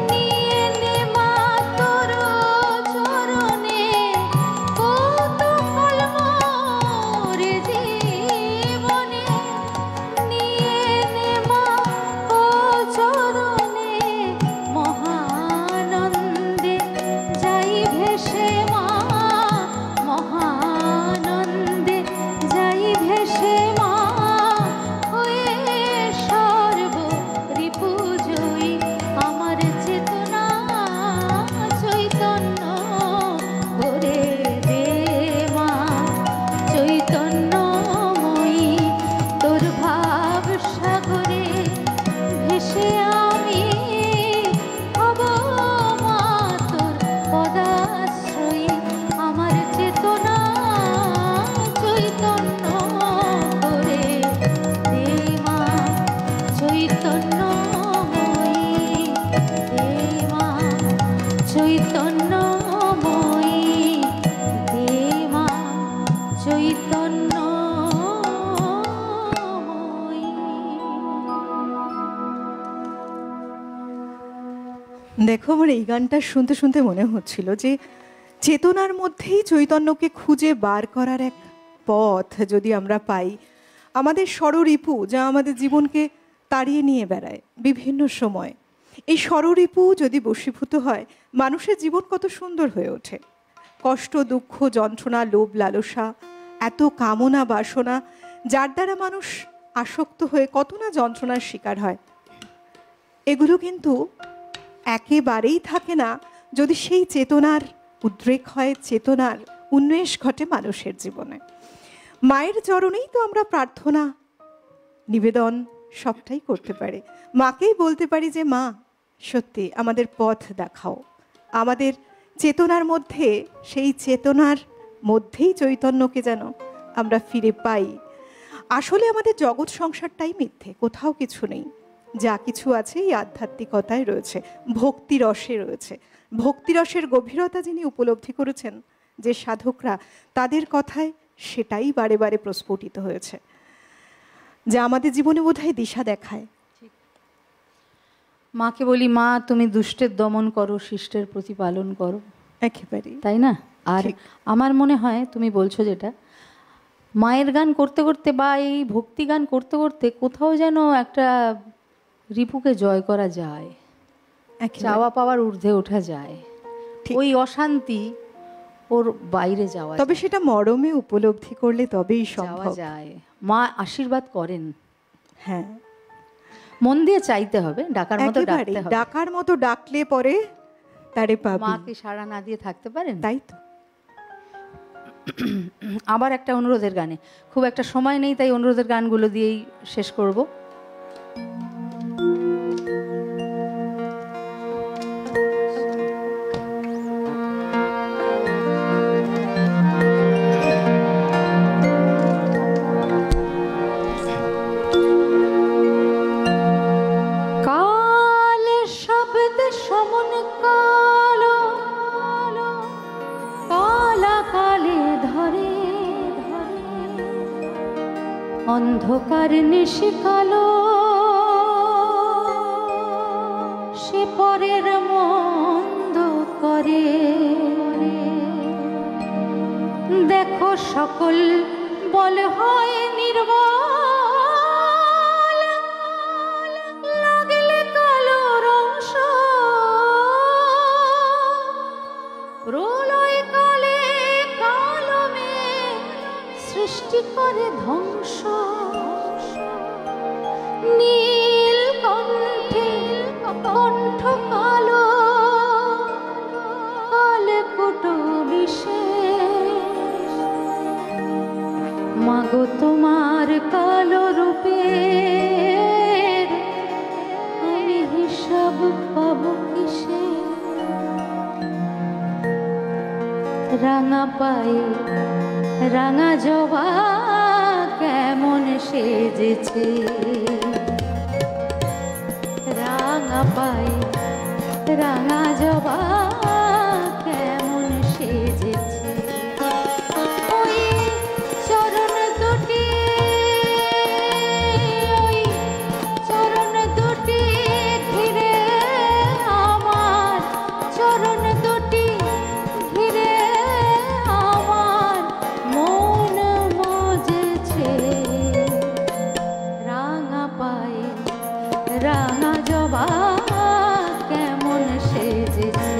নিয়ে নে মা তোর চরণে। কত হল মোরে জীবনে নিয়ে নে মা ও চরণে। মহানন্দে যাই ভেসে মা, মহানন্দে যাই ভেসে মা হয়ে সর্ব রিপু জয়ী। আমার চেতনা চৈতন্য ওরে দে মা, চৈতন্যময়ী তোর ভাব সাগরে ভেসে আমি হব মা তোর পদাশ্রয়ী। আমার চেতনা চৈতন্য করে দে মা, চৈতন্যময়ী। দে মা, চৈতন্যময়ী। দে মা, চৈতন্যময়ী। দেখো, আমার এই গানটা শুনতে শুনতে মনে হচ্ছিল যে চেতনার মধ্যেই চৈতন্যকে খুঁজে বার করার এক পথ যদি আমরা পাই। আমাদের ষড়রিপু যা আমাদের জীবনকে তাড়িয়ে নিয়ে বেড়ায় বিভিন্ন সময়, এই ষড়রিপু যদি বশীভূত হয়, মানুষের জীবন কত সুন্দর হয়ে ওঠে। কষ্ট, দুঃখ, যন্ত্রণা, লোভ, লালসা, এত কামনা, বাসনা, যার দ্বারা মানুষ আসক্ত হয়ে কত না যন্ত্রণার শিকার হয়, এগুলো কিন্তু একেবারেই থাকে না যদি সেই চেতনার উদ্রেক হয়, চেতনার উন্মেষ ঘটে মানুষের জীবনে। মায়ের চরণেই তো আমরা প্রার্থনা নিবেদন সবটাই করতে পারি। মাকেই বলতে পারি যে মা সত্যি আমাদের পথ দেখাও, আমাদের চেতনার মধ্যে সেই চেতনার মধ্যেই চৈতন্যকে যেন আমরা ফিরে পাই। আসলে আমাদের জগৎ সংসারটাই মিথ্যে, কোথাও কিছু নেই। যা কিছু আছে এই আধ্যাত্মিকতায় রয়েছে, ভক্তিরসে রয়েছে। ভক্তিরসের গভীরতা যিনি উপলব্ধি করেছেন, যে সাধকরা, তাদের কথায় সেটাই বারে বারে প্রস্ফুটিত হয়েছে, যা আমাদের জীবনে বোধহয় দিশা দেখায়। মাকে বলি, মা তুমি দুষ্টের দমন করো, শিষ্টের প্রতিপালন করো। একেবারে তাই না? আর আমার মনে হয় তুমি বলছো যেটা, মায়ের গান করতে করতে বা এই ভক্তি গান করতে করতে কোথাও যেন একটা রিপুকে জয় করা যায়, চাওয়া পাওয়ার ঊর্ধ্বে ওঠা যায়, ওই অশান্তি ওর বাইরে যাওয়া, তবে সেটা মরমে উপলব্ধি করলে তবেই সম্ভব যায়। মা আশীর্বাদ করেন, হ্যাঁ মন দিয়ে চাইতে হবে, ডাকার মতো ডাকতে হবে, ডাকার মতো ডাকলে পরে তারে পাবে। মাকে সাড়া না দিয়ে থাকতে পারেন? তাই তো। আবার একটা অনুরোধের গানে, খুব একটা সময় নেই তাই অনুরোধের গানগুলো দিয়েই শেষ করব। অন্ধকার নিশি কালো সে পরের মন্দ করে, দেখো সকল বল হয় নির্মল, লাগলে কালো রংস প্রলয় কালে কালো মেঘ সৃষ্টি করে ধ্বংস, নীল কণ্ঠে কণ্ঠ কালো কালে কুটো বিশেষ, মাগো তোমার কালো রূপের আমি হিসাব পাবো কিসে, রাঙা পায়ে রাঙা জবা কেমন সেজেছে, রাঙা পায়ে রাঙা জবা কেমন সেজেছে, ওই চরণ দুটি ওই চরণ দুটি ঘিরে আমার, চরণ দুটি ঘিরে আমার মন মজেছে, রাঙা পায়ে রাঙা জবা কেমন সেজেছে।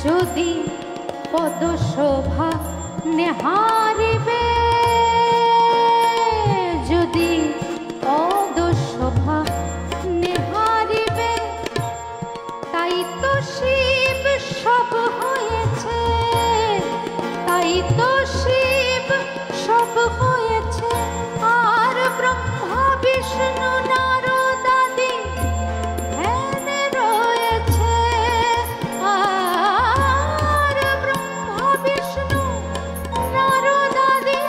যদি পদশোভা নেহারিবে, যদি পদশোভা নেহারিবে, তাই তো শিব সব হয়েছে, তাই তো শিব সব হয়েছে, আর ব্রহ্মা বিষ্ণু নারদাদি ধ্যানে রয়েছে, আর ব্রহ্মা বিষ্ণু নারদাদি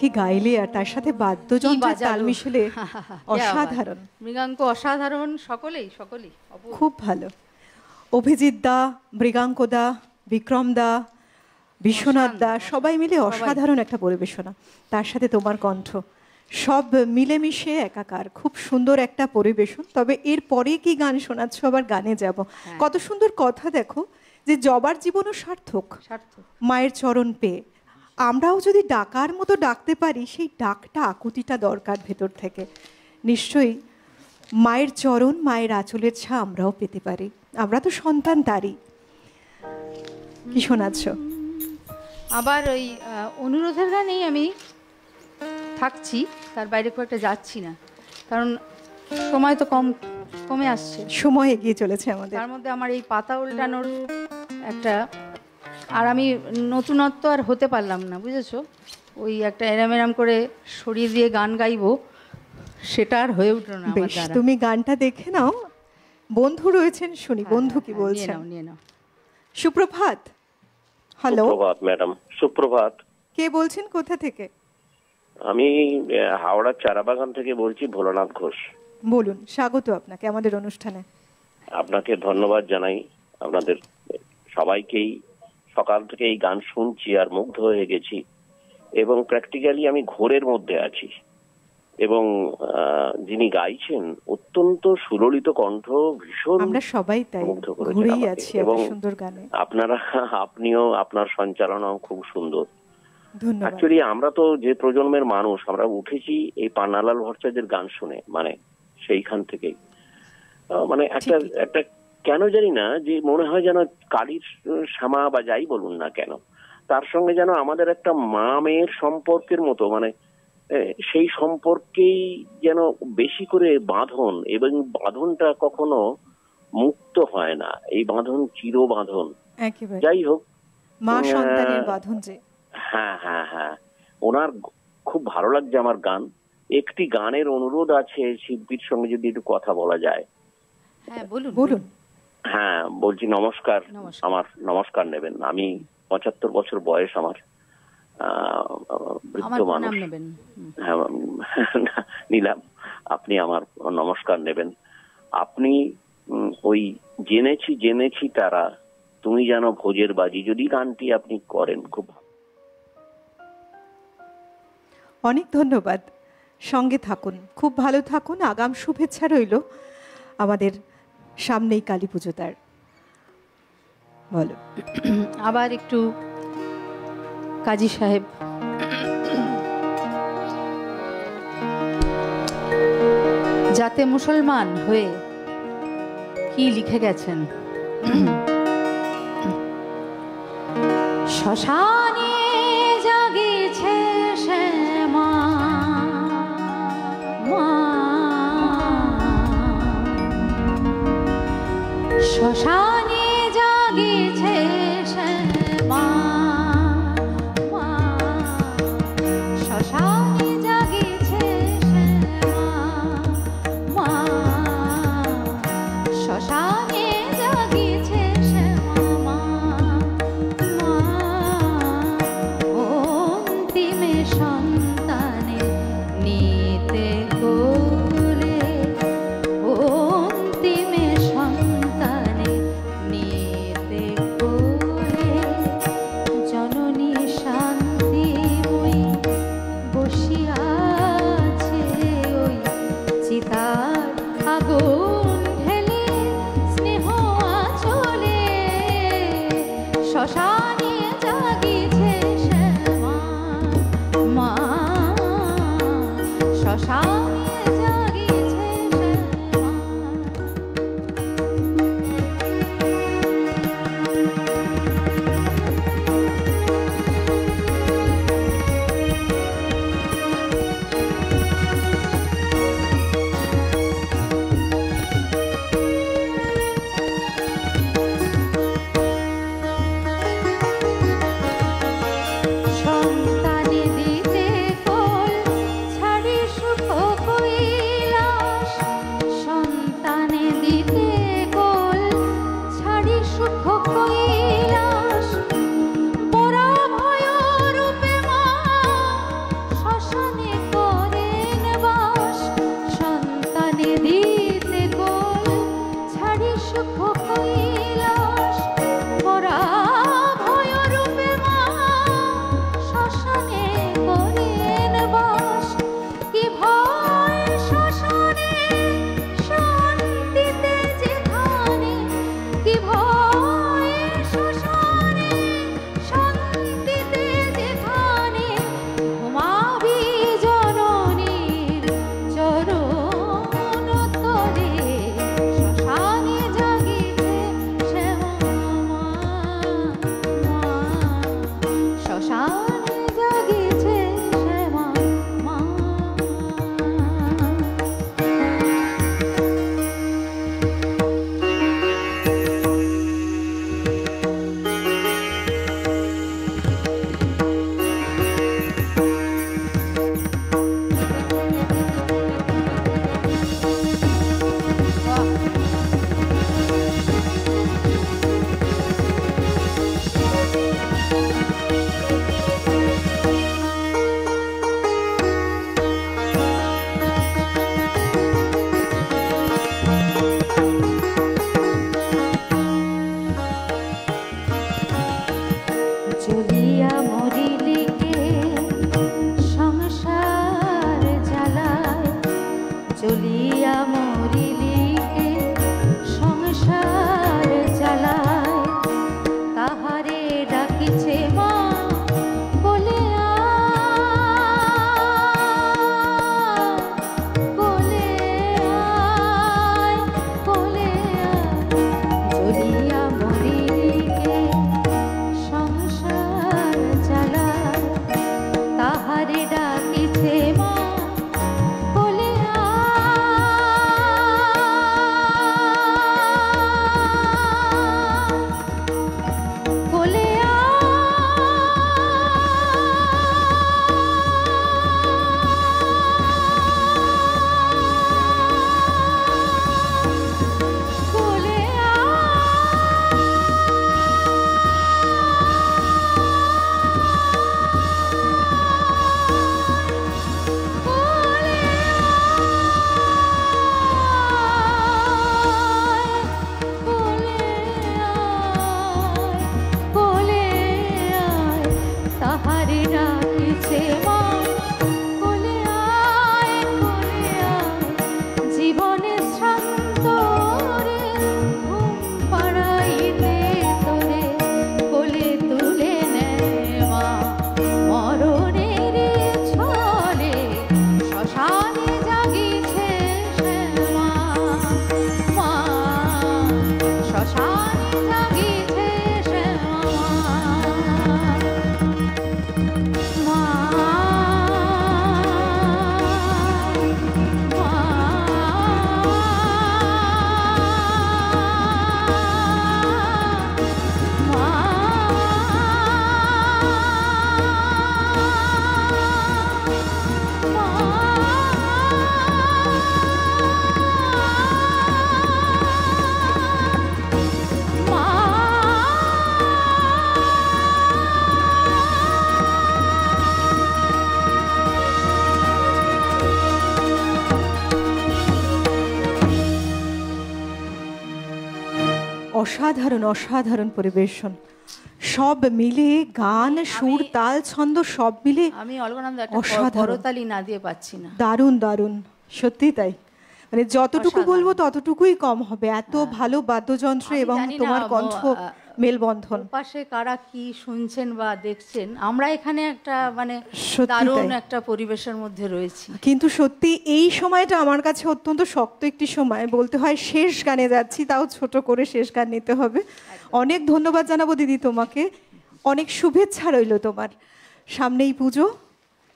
কি গাইলে, আর তার সাথে বাদ্যযন্ত্রের তাল মিশলে অসাধারণ। মৃগাঙ্ক অসাধারণ, সকলেই খুব ভালো। অভিজিৎ দা, মৃগাঙ্ক দা, বিক্রম দা, বিশ্বনাথ দা, সবাই মিলে অসাধারণ একটা পরিবেশনা। তার সাথে তোমার কণ্ঠ, সব মিলেমিশে একাকার, খুব সুন্দর একটা পরিবেশন। তবে এর পরে কি গান শোনাচ্ছ? আবার গানে যাব। কত সুন্দর কথা, দেখো যে জবার জীবনও সার্থক মায়ের চরণ পেয়ে। আমরাও যদি ডাকার মতো ডাকতে পারি, সেই ডাকটা আকুতিটা দরকার ভেতর থেকে। নিশ্চয়ই মায়ের চরণ, মায়ের আঁচলের ছা আমরাও পেতে পারি। আমরা তো সন্তান তারই। কি শোনাচ্ছ? আবার ওই অনুরোধের গানেই আমি থাকছি, তার বাইরে খুব একটা যাচ্ছি না, কারণ সময় তো কমে আসছে, সময় এগিয়ে চলেছে আমাদের। তার মধ্যে আমার এই পাতা উল্টানোর একটা, আর আমি নতুনত্ব আর হতে পারলাম না, বুঝেছো? ওই একটা এরাম করে সরিয়ে দিয়ে গান গাইবো, সেটা আর হয়ে উঠলো না। বেশ, তুমি গানটা দেখে নাও। বন্ধু রয়েছেন, শুনি বন্ধু কি বলছেন। নিয়ে নাও। সুপ্রভাত। হ্যালো। সুপ্রভাত ম্যাডাম। সুপ্রভাত। কে বলছেন, কোথা থেকে? আমি হাওড়ার চারাবাগান থেকে বলছি, ভোলানাথ ঘোষ। বলুন, স্বাগত আপনাকে আমাদের অনুষ্ঠানে। আপনাকে ধন্যবাদ জানাই। আপনাদের সবাইকেই সকাল থেকে এই গান শুনছি আর মুগ্ধ হয়ে গেছি, এবং প্র্যাকটিক্যালি আমি ঘোরের মধ্যে আছি। এবং যিনি গাইছেন অত্যন্ত সুললিত কণ্ঠ, ভীষণ, আমরা সবাই তাই ঘুরেই আছি এবং সুন্দর গানে। আপনিও আপনার সঞ্চালনাও খুব সুন্দর। ধন্যবাদ। অ্যাকচুয়ালি আমরা তো যে প্রজন্মের মানুষ, আমরা উঠেছি এই পান্নালাল ভট্টাচার্যের গান শুনে, মানে সেইখান থেকেই মানে একটা কেন জানি না, যে মনে হয় যেন কালীর শ্যামা বা যাই বলুন না কেন, তার সঙ্গে যেন আমাদের একটা মা মেয়ের সম্পর্কের মতো, মানে সেই সম্পর্কেই যেন বেশি করে বাঁধন, এবং বাঁধনটা কখনো মুক্ত হয় না, এই বাঁধন চির বাঁধন। যাই হোক, মা সন্তানের বাঁধন যে। হ্যাঁ হ্যাঁ হ্যাঁ, ওনার খুব ভালো লাগছে আমার গান। একটি গানের অনুরোধ আছে শিল্পীর সঙ্গে, যদি একটু কথা বলা যায়। হ্যাঁ বলুন। হ্যাঁ বলছি, নমস্কার। আমার নমস্কার নেবেন। আমি 75 বছর বয়স আমার, বৃদ্ধ মানুষ। হ্যাঁ নিলাম, আপনি আমার নমস্কার নেবেন। আপনি ওই জেনেছি তারা, তুমি জানো ভোজের বাজি, যদি গানটি আপনি করেন খুব। অনেক ধন্যবাদ। সঙ্গে থাকুন, খুব ভালো থাকুন। আগাম শুভেচ্ছা রইল। আমাদের সামনেই কালী পুজো, তার বলো। আবার একটু কাজী সাহেব, যাতে মুসলমান হয়ে কি লিখে গেছেন। শ্মশানে জাগিছে শ্যামা, শ্মশানে জাগিছে শ্যামা, শ্মশানে জাগিছে শ্যামা, শ্মশানে জাগিছে শ্যামা, অন্তিমে সন্তানে নিতে কোলে, অন্তিমে সন্তানে নিতে কোলে, জননী শান্তিময়ী বসিয়াছে ওই চিতার আগুন ঢেলে, স্নেহ আঁচলে শ্মশানে জাগিছে শ্যামা, মা শ্মশানে জাগিছে শ্যামা। সন্তানে দিতে কোল ছাড়ি সুখ কই জ্বলিয়া মরিলিকে সংসার জ্বালায় তাহারে ডাকিছে মা বলে বলে বলে জ্বলিয়া মরিলিকে সংসার জ্বালায় তাহারে ডাকিছে মা অসাধারণ অসাধারণ পরিবেশন, সব মিলে গান, সুর, তাল, ছন্দ সব মিলে আমি অলকানন্দা একটা করতালি না দিয়ে পাচ্ছি না। দারুণ দারুণ, সত্যি তাই, মানে যতটুকু বলবো ততটুকুই কম হবে, এত ভালো বাদ্যযন্ত্র এবং তোমার কণ্ঠ মেলবন্ধন। পাশে কারা কি শুনছেন বা দেখছেন, আমরা এখানে একটা মানে দারুণ একটা পরিবেশের মধ্যে রয়েছি। কিন্তু সত্যি এই সময়টা আমার কাছে অত্যন্ত শক্ত একটি সময়, বলতে হয় শেষ গানে যাচ্ছি, তাও ছোট করে শেষ গান নিতে হবে। অনেক ধন্যবাদ জানাবো দিদি তোমাকে, অনেক শুভেচ্ছা রইল তোমার, সামনেই পুজো,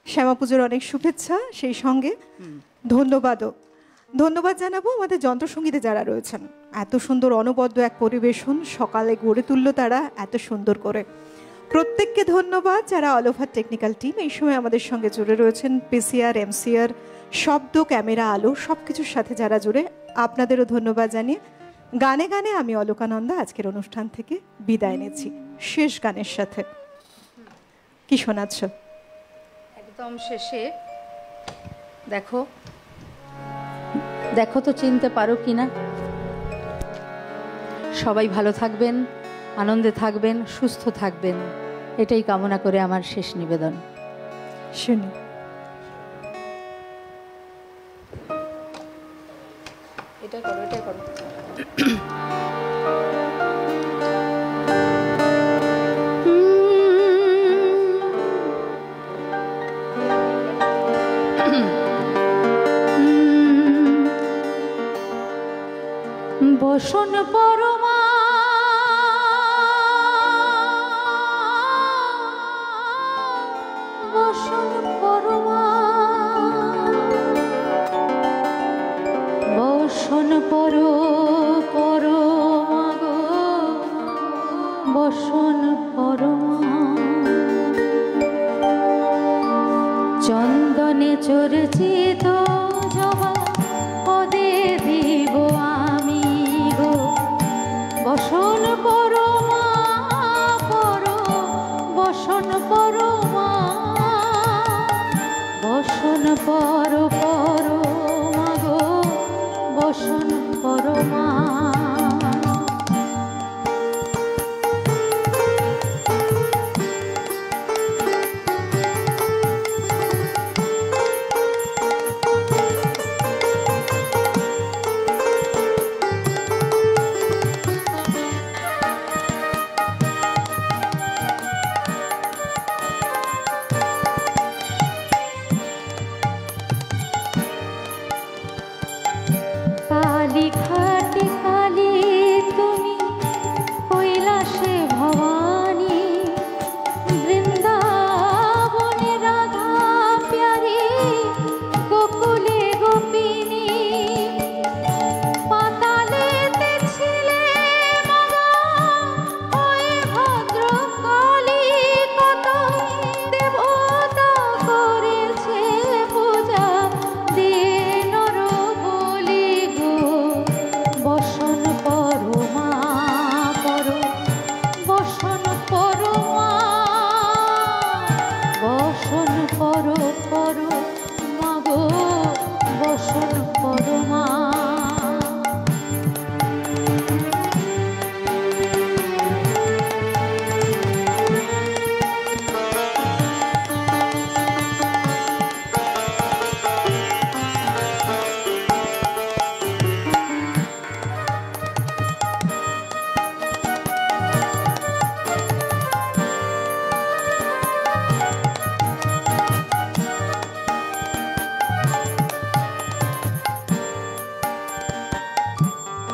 শ্যামা পুজোর অনেক শুভেচ্ছা, সেই সঙ্গে ধন্যবাদ জানাবো আমাদের যন্ত্রসঙ্গীতে যারা রয়েছেন, এত সুন্দর অনবদ্য এক পরিবেশন সকালে গড়ে তুললো তারা এত সুন্দর করে। প্রত্যেককে ধন্যবাদ যারা অল ওভার টেকনিক্যাল টিম এই সময় আমাদের সঙ্গে জুড়ে রয়েছেন, পিসিআর, এমসিআর, শব্দ, ক্যামেরা, আলো সব কিছুর সাথে যারা জুড়ে, আপনাদেরও ধন্যবাদ জানিয়ে গানে গানে আমি অলকানন্দা আজকের অনুষ্ঠান থেকে বিদায় নিচ্ছি শেষ গানের সাথে। কি শোনাচ্ছ? একদম শেষে দেখো দেখো তো চিনতে পারো কিনা। সবাই ভালো থাকবেন, আনন্দে থাকবেন, সুস্থ থাকবেন, এটাই কামনা করে আমার শেষ নিবেদন। শুনি। এটা করো, এটা করো। বসন পরমা বসন পরমা বসন পর পরমা গো বসন পরমা চন্দনে চর্চিত জবা পদে দিব আমি গো বসন পরমা বসন পরমা বসন পরমা গো বসন পর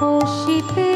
ও শীতে